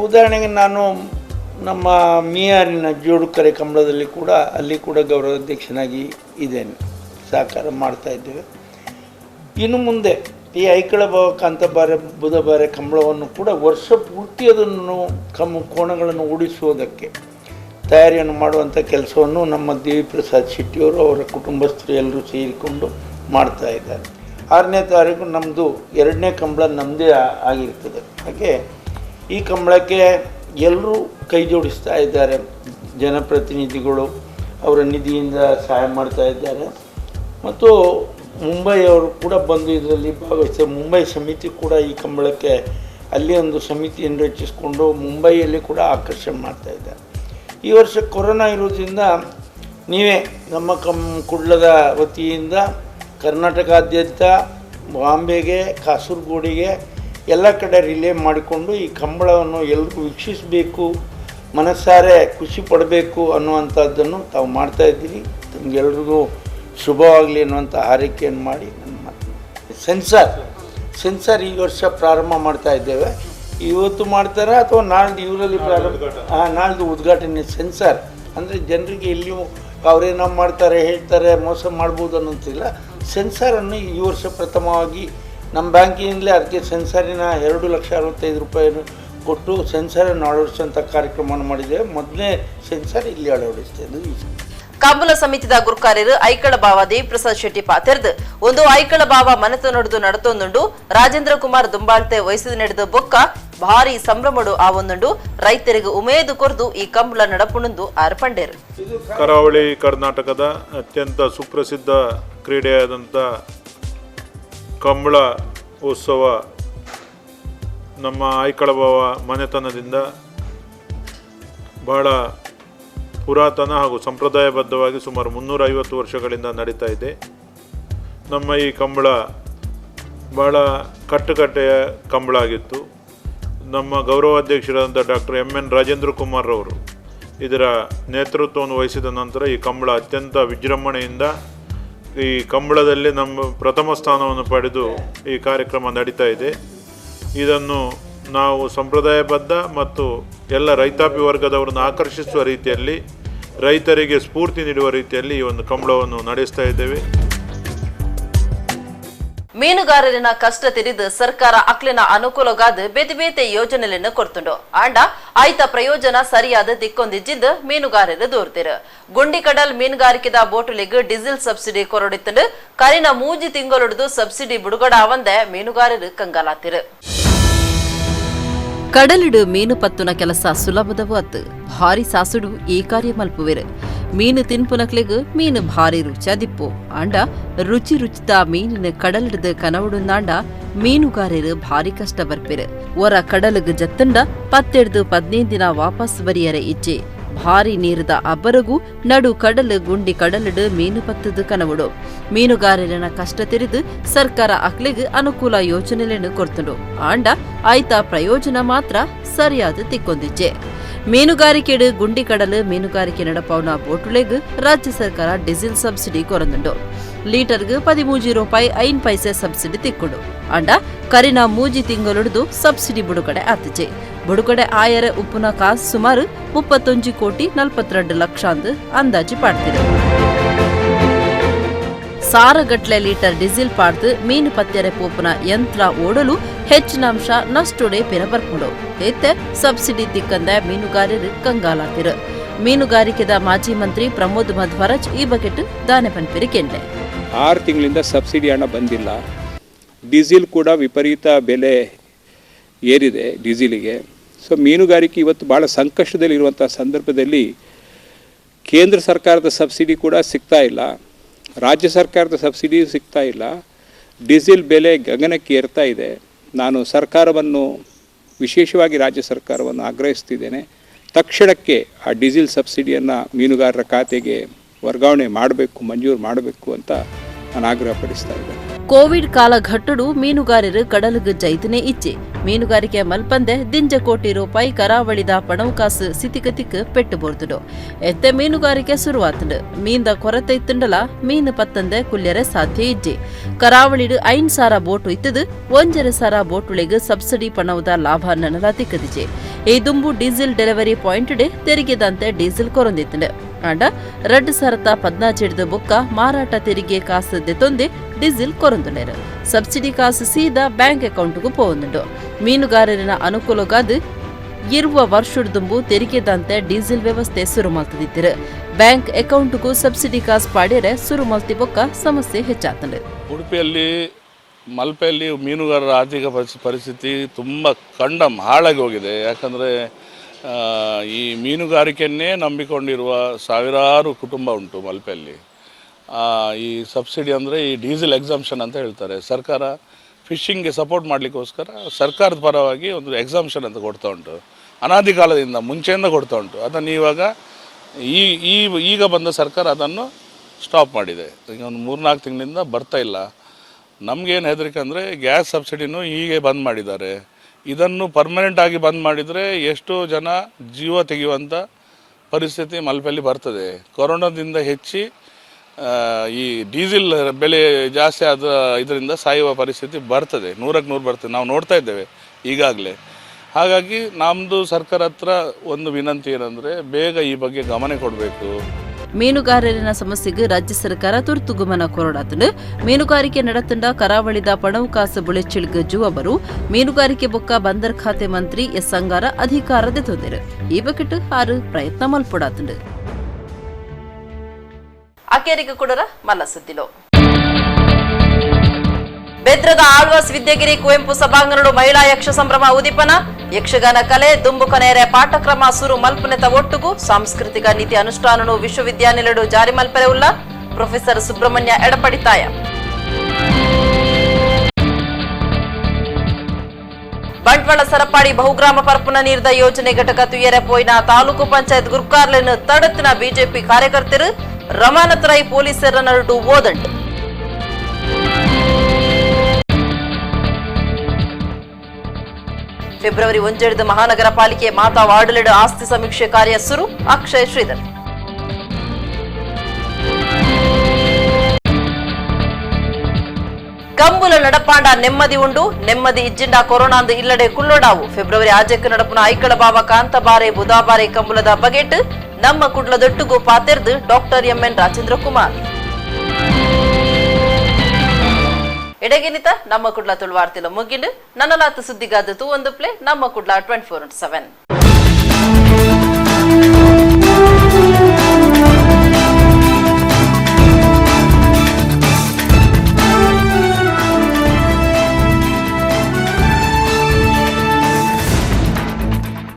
ಉದಾಹರಣೆಗೆ ನಾನು ನಮ್ಮ ಮಿಯಾರಿನ ಜೋಡುಕರೆ ಕಂಬಳದಲ್ಲಿ ಕೂಡ ಅಲ್ಲಿ ಕೂಡ ಗೌರವಾಧ್ಯಕ್ಷನಾಗಿ ಇದ್ದೇನೆ, ಸಹಕಾರ ಮಾಡ್ತಾಯಿದ್ದೇವೆ. ಇನ್ನು ಮುಂದೆ ಈ ಐಕಳ ಬಾವ ಕಾಂತಬಾರೆ ಬುಧಬಾರೆ ಕಂಬಳವನ್ನು ಕೂಡ ವರ್ಷ ಪೂರ್ತಿ ಅದನ್ನು ಕೋಣಗಳನ್ನು ಉಡಿಸುವುದಕ್ಕೆ ತಯಾರಿಯನ್ನು ಮಾಡುವಂಥ ಕೆಲಸವನ್ನು ನಮ್ಮ ದೇವಿ ಪ್ರಸಾದ್ ಶೆಟ್ಟಿಯವರು ಅವರ ಕುಟುಂಬಸ್ಥರು ಎಲ್ಲರೂ ಸೇರಿಕೊಂಡು ಮಾಡ್ತಾ ಇದ್ದಾರೆ. 6ನೇ ತಾರೀಕು ನಮ್ಮದು 2ನೇ ಕಂಬಳ ನಮ್ಮದೇ ಆಗಿರ್ತದೆ. ಹಾಗೆ ಈ ಕಂಬಳಕ್ಕೆ ಎಲ್ಲರೂ ಕೈ ಜೋಡಿಸ್ತಾ ಇದ್ದಾರೆ. ಜನಪ್ರತಿನಿಧಿಗಳು ಅವರ ನಿಧಿಯಿಂದ ಸಹಾಯ ಮಾಡ್ತಾ ಇದ್ದಾರೆ ಮತ್ತು ಮುಂಬೈಯವರು ಕೂಡ ಬಂದು ಇದರಲ್ಲಿ ಭಾಗವಹಿಸ್ತಾರೆ. ಮುಂಬೈ ಸಮಿತಿ ಕೂಡ ಈ ಕಂಬಳಕ್ಕೆ ಅಲ್ಲಿ ಒಂದು ಸಮಿತಿಯನ್ನು ರಚಿಸಿಕೊಂಡು ಮುಂಬೈಯಲ್ಲಿ ಕೂಡ ಆಕರ್ಷಣೆ ಮಾಡ್ತಾ ಇದ್ದಾರೆ. ಈ ವರ್ಷ ಕೊರೋನಾ ಇರೋದ್ರಿಂದ ನೀವೇ ನಮ್ಮ ಕುಡ್ಲದ ವತಿಯಿಂದ ಕರ್ನಾಟಕಾದ್ಯಂತ ಬಾಂಬೆಗೆ ಕಾಸರಗೋಡಿಗೆ ಎಲ್ಲ ಕಡೆ ರಿಲೇ ಮಾಡಿಕೊಂಡು ಈ ಕಂಬಳವನ್ನು ಎಲ್ಲರಿಗೂ ವೀಕ್ಷಿಸಬೇಕು, ಮನಸ್ಸಾರೆ ಖುಷಿ ಪಡಬೇಕು ಅನ್ನುವಂಥದ್ದನ್ನು ತಾವು ಮಾಡ್ತಾಯಿದ್ದೀರಿ. ತಮಗೆಲ್ರಿಗೂ ಶುಭವಾಗಲಿ ಅನ್ನುವಂಥ ಹಾರೈಕೆಯನ್ನು ಮಾಡಿ ನನ್ನ ಮಾತು. ಸೆನ್ಸಾರ್ ಈ ವರ್ಷ ಪ್ರಾರಂಭ ಮಾಡ್ತಾ ಇದ್ದೇವೆ. ಇವತ್ತು ಮಾಡ್ತಾರೆ ಅಥವಾ ನಾಳ್ದು ಇವರಲ್ಲಿ ನಾಳ್ದು ಉದ್ಘಾಟನೆ. ಸೆನ್ಸಾರ್ ಅಂದರೆ ಜನರಿಗೆ ಎಲ್ಲಿಯೂ ಅವರೇನೋ ಮಾಡ್ತಾರೆ ಹೇಳ್ತಾರೆ ಮೋಸ ಮಾಡ್ಬೋದು ಅನ್ನೋಂತಿಲ್ಲ. ಸೆನ್ಸಾರನ್ನು ಈ ವರ್ಷ ಪ್ರಥಮವಾಗಿ ನಮ್ಮ ಬ್ಯಾಂಕಿನಿಂದಲೇ ಅದಕ್ಕೆ ಸೆನ್ಸಾರಿನ 2,65,000 ಕೊಟ್ಟು ಸೆನ್ಸಾರನ್ನು ಅಳವಡಿಸುವಂಥ ಕಾರ್ಯಕ್ರಮವನ್ನು ಮಾಡಿದ್ದೇವೆ. ಮೊದಲನೇ ಸೆನ್ಸಾರ್ ಇಲ್ಲಿ ಅಳವಡಿಸ್ತಾ ಇದ್ದು. ಕಂಬಳ ಸಮಿತಿದ ಗುರುಕಾರ್ಯರು ಐಕಳ ಬಾವ ದೇವಿ ಪ್ರಸಾದ್ ಶೆಟ್ಟಿ ಪಾತೆರ್ದು ಒಂದು ಐಕಳ ಬಾವ ಮನೆತ ನಡೆದು ನಡತೊಂದುಂಡು ರಾಜೇಂದ್ರ ಕುಮಾರ್ ದುಂಬಾಳ್ತೆ ವಯಸ್ಸು ನಡೆದ ಬೊಕ್ಕ ಭಾರಿ ಸಂಭ್ರಮಡು ಆವೊಂದುಂಡು ರೈತರಿಗೆ ಉಮೇದು ಕೊರ್ದು ಈ ಕಂಬಳ ನಡಪುಣಂದು ಅರ್ಪಂಡೇರು. ಕರಾವಳಿ ಕರ್ನಾಟಕದ ಅತ್ಯಂತ ಸುಪ್ರಸಿದ್ಧ ಕ್ರೀಡೆಯಾದಂಥ ಕಂಬಳ ಉತ್ಸವ ನಮ್ಮ ಐಕಳ ಬಾವ ಮನೆತನದಿಂದ ಬಹಳ ಪುರಾತನ ಹಾಗೂ ಸಂಪ್ರದಾಯಬದ್ಧವಾಗಿ ಸುಮಾರು 350 ವರ್ಷಗಳಿಂದ ನಡೀತಾ ಇದೆ. ನಮ್ಮ ಈ ಕಂಬಳ ಬಹಳ ಕಟ್ಟುಕಟ್ಟೆಯ ಕಂಬಳ ಆಗಿತ್ತು. ನಮ್ಮ ಗೌರವಾಧ್ಯಕ್ಷರಾದಂಥ ಡಾಕ್ಟರ್ ಎಂ.ಎನ್. ರಾಜೇಂದ್ರ ಕುಮಾರ್ ಅವರು ಇದರ ನೇತೃತ್ವವನ್ನು ವಹಿಸಿದ ನಂತರ ಈ ಕಂಬಳ ಅತ್ಯಂತ ವಿಜೃಂಭಣೆಯಿಂದ ಈ ಕಂಬಳದಲ್ಲಿ ನಮ್ಮ ಪ್ರಥಮ ಸ್ಥಾನವನ್ನು ಪಡೆದು ಈ ಕಾರ್ಯಕ್ರಮ ನಡೀತಾ ಇದೆ. ಇದನ್ನು ನಾವು ಸಂಪ್ರದಾಯಬದ್ಧ ಮತ್ತು ಎಲ್ಲ ರೈತಾಪಿ ವರ್ಗದವರನ್ನು ಆಕರ್ಷಿಸುವ ರೀತಿಯಲ್ಲಿ, ರೈತರಿಗೆ ಸ್ಫೂರ್ತಿ ನೀಡುವ ರೀತಿಯಲ್ಲಿ ಈ ಒಂದು ಕಂಬಳವನ್ನು ನಡೆಸ್ತಾ ಇದ್ದೇವೆ. ಮೀನುಗಾರರಿನ ಕಷ್ಟ ತಿರಿದು ಸರ್ಕಾರ ಅಕ್ಲಿನ ಅನುಕೂಲಗಾದ ಬೇತೆ ಬೇತೆ ಯೋಜನೆಗಳನ್ನು ಕೊಡ್ತುಂಡು ಆಂಡ ಆಯ್ತ ಪ್ರಯೋಜನ ಸರಿಯಾದ ದಿಕ್ಕೊಂದಿಜ್ಜಿದ್ದು ಮೀನುಗಾರರು ದೂರ್ತಿರು. ಗುಂಡಿಕಡಲ್ ಮೀನುಗಾರಿಕೆದ ಬೋಟುಲಿಗೆ ಡೀಸೆಲ್ ಸಬ್ಸಿಡಿ ಕೊರಡಿತ್ತಂಡು ಕರಿನ 3 ತಿಂಗಳೊಡ್ದು ಸಬ್ಸಿಡಿ ಬಿಡುಗಡ ಆವಂದೆ ಮೀನುಗಾರರು ಕಂಗಾಲಾತಿರು. ಕಡಲಿಡು ಮೀನು ಪತ್ತುನ ಕೆಲಸ ಸುಲಭದವು ಅತ್ತು ಭಾರಿ ಸಾಸುಡು ಈ ಕಾರ್ಯ ಮಲ್ಪುವೆರು. ಮೀನು ತಿನ್ಪುನಕ್ಲೆಗ್ ಮೀನು ಭಾರಿ ರುಚಿ ದಿಪ್ಪು ಆಂಡ ರುಚಿ ರುಚಿತ ಮೀನಿನ ಕಡಲಿಡ್ದು ಕನವಡುಂದಾಂಡ ಮೀನುಗಾರರು ಭಾರಿ ಕಷ್ಟ ಬರ್ಪೇರು. ಒರ ಕಡಲುಗ್ ಜತ್ತಂಡ 10-15 ದಿನ ವಾಪಸ್ ಬರಿಯರೆ ಇಜ್ಜೆ. ಭಾರಿ ನೀರದ ಅಬ್ಬರಗೂ ನಡು ಕಡಲು ಗುಂಡಿ ಕಡಲಿಡು ಮೀನು ಪತ್ತದು ಕನವುಡು. ಮೀನುಗಾರರನ ಕಷ್ಟ ತಿರಿದು ಸರ್ಕಾರ ಅಕ್ಲಿಗ್ ಅನುಕೂಲ ಯೋಜನೆಗಳನ್ನು ಕೊರ್ತುಂಡು. ಆಂಡ ಆಯ್ತ ಪ್ರಯೋಜನ ಮಾತ್ರ ಸರಿಯಾದ ತಿಕ್ಕೊಂದಿಜ್ಜೆ. ಮೀನುಗಾರಿಕೆಡು ಗುಂಡಿ ಕಡಲು ಮೀನುಗಾರಿಕೆ ನಡಪವನ ಬೋಟುಲೆಗ್ ರಾಜ್ಯ ಸರ್ಕಾರ ಡೀಸೆಲ್ ಸಬ್ಸಿಡಿ ಕೊರಂದುಂಡು. ಲೀಟರ್ಗ್ 13 ರೂಪಾಯಿ 5 ಪೈಸೆ ಸಬ್ಸಿಡಿ ತಿಕ್ಕುಡು. ಅಂಡ ಕರಿನ ಮೂಜಿ ತಿಂಗಳೊಡ್ದು ಸಬ್ಸಿಡಿ ಬುಡುಗಡೆ ಆತಿಜೆ. ಬುಡುಗಡೆ ಆಯರ ಉಪ್ಪುನ ಕಾಸು ಸುಮಾರು 31 ಕೋಟಿ 42 ಲಕ್ಷ ಅಂದು ಅಂದಾಜು ಪಾಡ್ತಿರು. ಸಾರಗಟ್ಲೆ ಲೀಟರ್ ಡೀಸೆಲ್ ಪಾಡ್ದು ಮೀನು ಪತ್ತೆರೆ ಪೋಪುನ ಯಂತ್ರ ಓಡಲು ಹೆಚ್ಚಿನ ಅಂಶ ನಷ್ಟೊಡೆ ಪಿರ ಬರ್ಪುಡು. ಎತ್ತೆ ಸಬ್ಸಿಡಿ ತಿಕ್ಕಂದ ಮೀನುಗಾರರು ಕಂಗಾಲಾತಿರು. ಮೀನುಗಾರಿಕೆದ ಮಾಜಿ ಮಂತ್ರಿ ಪ್ರಮೋದ್ ಮಧ್ವರಾಜ್ ಈ ಬಗೆಟ್ ದಾನೆ ಪನ್ಪಿರಿ ಕೆಂಡೆ. 6 ತಿಂಗಳಿಂದ ಸಬ್ಸಿಡಿ ಹಣ ಬಂದಿಲ್ಲ. ಡೀಸೆಲ್ ಕೂಡ ವಿಪರೀತ ಬೆಲೆ ಏರಿದೆ ಡೀಸೆಲಿಗೆ. ಸೊ ಮೀನುಗಾರಿಕೆ ಇವತ್ತು ಭಾಳ ಸಂಕಷ್ಟದಲ್ಲಿರುವಂಥ ಸಂದರ್ಭದಲ್ಲಿ ಕೇಂದ್ರ ಸರ್ಕಾರದ ಸಬ್ಸಿಡಿ ಕೂಡ ಸಿಗ್ತಾ ಇಲ್ಲ, ರಾಜ್ಯ ಸರ್ಕಾರದ ಸಬ್ಸಿಡಿ ಸಿಗ್ತಾ ಇಲ್ಲ, ಡೀಸೆಲ್ ಬೆಲೆ ಗಗನಕ್ಕೆ ಏರ್ತಾ ಇದೆ. ನಾನು ಸರ್ಕಾರವನ್ನು ವಿಶೇಷವಾಗಿ ರಾಜ್ಯ ಸರ್ಕಾರವನ್ನು ಆಗ್ರಹಿಸ್ತಿದ್ದೇನೆ, ತಕ್ಷಣಕ್ಕೆ ಆ ಡೀಸೆಲ್ ಸಬ್ಸಿಡಿಯನ್ನು ಮೀನುಗಾರರ ಖಾತೆಗೆ ವರ್ಗಾವಣೆ ಮಾಡಬೇಕು, ಮಂಜೂರು ಮಾಡಬೇಕು ಅಂತ ನಾನು ಆಗ್ರಹಪಡಿಸ್ತಾ ಇದ್ದೇನೆ. ಕೋವಿಡ್ ಕಾಲ ಘಟ್ಟಡು ಮೀನುಗಾರರು ಕಡಲುಗ್ ಜೈತನೆ ಇಚ್ಚೆ. ಮೀನುಗಾರಿಕೆ ಮಲ್ಪಂದೆ ದಿಂಜ ಕೋಟಿ ರೂಪಾಯಿ ಕರಾವಳಿದ ಪಣವಕಾಸು ಸಿತಿಕತಿಕ್ ಪೆಟ್ಟು ಬೋರ್ದುಡು. ಎತ್ತೆ ಮೀನುಗಾರಿಕೆ ಶುರುವಾತುಂಡು. ಮೀನ್ದ ಕೊರತೆ ಇತ್ತುಂಡಲ ಮೀನು ಪತ್ತಂದೆ ಕುಲ್ಯರೆ ಸಾಧ್ಯ ಇಜ್ಜೆ. ಕರಾವಳಿಡು 5,000 ಬೋಟು ಇತ್ತದು 1,000 ಬೋಟುಳಿಗ್ ಸಬ್ಸಿಡಿ ಪಣವದ ಲಾಭ ನನಲ ತಿಕ್ಕದಿಜೆ. ಈ ದುಂಬು ಡೀಸೆಲ್ ಡೆಲಿವರಿ ಪಾಯಿಂಟ್ ತೆರಿಗೆದಂತೆ ಡೀಸೆಲ್ ಕೊರೊಂದಿತ್ತುಂಡು. ಆಂಡ 2017 ಬೊಕ್ಕ ಮಾರಾಟ ತೆರಿಗೆ ಕಾಸು ದೆತೊಂದೆ ಡೀಸೆಲ್ ಕೊರೊಂದುಂಡೆರು. ಸಬ್ಸಿಡಿ ಕಾಸು ಸೀದಾ ಬ್ಯಾಂಕ್ ಅಕೌಂಟ್ಗೂ ಪೋವುಂದುಂಡು. ಮೀನುಗಾರರಿನ ಅನುಕೂಲಗಾದು ಇರುವ ವರ್ಷದುಂಬು ತೆರಿಗೆದಂತೆ ಡೀಸೆಲ್ ವ್ಯವಸ್ಥೆ ಶುರು ಮಲ್ತದಿದ್ದರು. ಬ್ಯಾಂಕ್ ಅಕೌಂಟ್ಗೂ ಸಬ್ಸಿಡಿ ಕಾಸು ಪಾಡ್ಯರೆ ಶುರು ಮಲ್ತಿ ಬೊಕ್ಕ ಸಮಸ್ಯೆ ಹೆಚ್ಚಾತುಂಡು. ಉಡುಪಿಯಲ್ಲಿ ಮಲ್ಪೆಯಲ್ಲಿ ಮೀನುಗಾರರ ಆರ್ಥಿಕ ಪರಿಸ್ಥಿತಿ ತುಂಬ ಹಾಳಾಗಿ ಹೋಗಿದೆ. ಯಾಕಂದರೆ ಈ ಮೀನುಗಾರಿಕೆಯನ್ನೇ ನಂಬಿಕೊಂಡಿರುವ ಸಾವಿರಾರು ಕುಟುಂಬ ಉಂಟು ಮಲ್ಪೆಯಲ್ಲಿ. ಈ ಸಬ್ಸಿಡಿ ಅಂದರೆ ಈ ಡೀಸೆಲ್ ಎಕ್ಸಾಮ್ಷನ್ ಅಂತ ಹೇಳ್ತಾರೆ. ಸರ್ಕಾರ ಫಿಶಿಂಗ್ಗೆ ಸಪೋರ್ಟ್ ಮಾಡಲಿಕ್ಕೋಸ್ಕರ ಸರ್ಕಾರದ ಪರವಾಗಿ ಒಂದು ಎಕ್ಸಾಮ್ಷನ್ ಅಂತ ಕೊಡ್ತಾ ಉಂಟು. ಅನಾದಿ ಕಾಲದಿಂದ ಮುಂಚೆಯಿಂದ ಕೊಡ್ತಾ ಉಂಟು. ಅದನ್ನು ಇವಾಗ ಈಗ ಬಂದ ಸರ್ಕಾರ ಅದನ್ನು ಸ್ಟಾಪ್ ಮಾಡಿದೆ. ಈಗ ಒಂದು 3-4 ತಿಂಗಳಿಂದ ಬರ್ತಾ ಇಲ್ಲ. ನಮಗೇನು ಹೆದರಿಕೆ ಅಂದರೆ ಗ್ಯಾಸ್ ಸಬ್ಸಿಡಿನೂ ಹೀಗೆ ಬಂದ್ ಮಾಡಿದ್ದಾರೆ. ಇದನ್ನು ಪರ್ಮನೆಂಟ್ ಆಗಿ ಬಂದ್ ಮಾಡಿದರೆ ಎಷ್ಟೋ ಜನ ಜೀವ ತೆಗೆಯುವಂಥ ಪರಿಸ್ಥಿತಿ ಮಲ್ಪೆಯಲ್ಲಿ ಬರ್ತದೆ. ಕೊರೋನಾದಿಂದ ಹೆಚ್ಚಿ ಈ ಡೀಸೆಲ್ ಬೆಲೆ ಜಾಸ್ತಿ ಆದ ಇದರಿಂದ ಸಾಯುವ ಪರಿಸ್ಥಿತಿ ಬರ್ತದೆ. 100ಕ್ಕೆ 100 ಬರ್ತದೆ. ನಾವು ನೋಡ್ತಾ ಇದ್ದೇವೆ ಈಗಾಗಲೇ. ಹಾಗಾಗಿ ನಮ್ಮದು ಸರ್ಕಾರ ಹತ್ರ ಒಂದು ವಿನಂತಿ ಏನಂದರೆ ಬೇಗ ಈ ಬಗ್ಗೆ ಗಮನ ಕೊಡಬೇಕು. ಮೀನುಗಾರರಿನ ಸಮಸ್ಯೆಗೆ ರಾಜ್ಯ ಸರ್ಕಾರ ತುರ್ತು ಗಮನ ಕೊರಡಾತುಂಡು. ಮೀನುಗಾರಿಕೆ ನಡತುಂಡ ಕರಾವಳಿದ ಪಣವಕಾಸು ಬುಳೆಚಿಳ್ಗ ಜುವಬರು ಮೀನುಗಾರಿಕೆ ಬೊಕ್ಕ ಬಂದರ್ ಖಾತೆ ಮಂತ್ರಿ ಎಸ್ ಅಂಗಾರ ಅಧಿಕಾರದ ತೊಂದರೆ ಈ ಬಕೆಟ್ 6 ಪ್ರಯತ್ನ ಮಲ್ಪೊಡಾತುಂಡು. ಅಕೇರಿಗೆ ಕೊಡರ ಮಲ್ಲ ಸುದ್ದಿಲೋ ಬೆದ್ರದ ಆಳ್ವಾಸ್ ವಿದ್ಯಾಗಿರಿ ಕುವೆಂಪು ಸಭಾಂಗಣಡು ಮಹಿಳಾ ಯಕ್ಷ ಸಂಭ್ರಮ ಉದಿಪನ ಯಕ್ಷಗಾನ ಕಲೆ ದುಂಬುಕನೆಯರೆ ಪಾಠಕ್ರಮ ಸುರು ಮಲ್ಪನೆತ ಒಟ್ಟುಗು ಸಾಂಸ್ಕೃತಿಕ ನೀತಿ ಅನುಷ್ಠಾನನು ವಿಶ್ವವಿದ್ಯಾನಿಲಯಡು ಜಾರಿ ಮಲ್ಪರೆ ಉಲ್ಲ ಪ್ರೊಫೆಸರ್ ಸುಬ್ರಹ್ಮಣ್ಯ ಎಡಪಡಿತಾಯ. ಬಂಟ್ವಾಳ ಸರಪಾಡಿ ಬಹುಗ್ರಾಮ ಪರಪುನ ನೀರಿದ ಯೋಜನೆ ಘಟಕ ತುಯ್ಯರೆ ಪೋಯಿನ ತಾಲೂಕು ಪಂಚಾಯತ್ ಗುರ್ಕಾರ್ಲೆನ್ ತಡತ್ತಿನ ಬಿಜೆಪಿ ಕಾರ್ಯಕರ್ತರು ರಮಾನತರಾಯಿ ಪೊಲೀಸರ ನರಡು ಓದಂಟು. ಫೆಬ್ರವರಿ 1 ಮಹಾನಗರ ಪಾಲಿಕೆ ಮಾತಾ ವಾರ್ಡ್ಲೆಡ್ ಆಸ್ತಿ ಸಮೀಕ್ಷೆ ಕಾರ್ಯ ಸುರು ಅಕ್ಷಯ್ ಶ್ರೀಧರ್. ಕಂಬುಲ ನಡಪಾಂಡ ನೆಮ್ಮದಿ ಉಂಡು ನೆಮ್ಮದಿ ಇಜ್ಜಿಂಡ ಕೊರೋನಾಂದು ಇಲ್ಲಡೆ ಕುಲ್ಲೋಡಾವು ಫೆಬ್ರವರಿ ಆಜೆಕ್ ನಡಪುನ ಐಕಳ ಬಾವ ಕಾಂತಬಾರೆ ಬುಧಾಬಾರೆ ಕಂಬುಲದ ಬಗೆಟ್ ನಮ್ಮ ಕುಡ್ಲದೊಟ್ಟುಗು ಪಾತೆರ್ದು ಡಾಕ್ಟರ್ ಎಂಎನ್ ರಾಜೇಂದ್ರ ಕುಮಾರ್. ಎಡಗಿನಿತ ನಮ್ಮ ಕುಡ್ಲ ತುಳುವಾರ್ತಿಲ ಮುಗಿಂಡು ನನ್ನಲಾತ ಸುದ್ದಿಗಾದ ತೂ ಒಂದು ಪ್ಲೇ ನಮ್ಮ ಕುಡ್ಲ 24/7.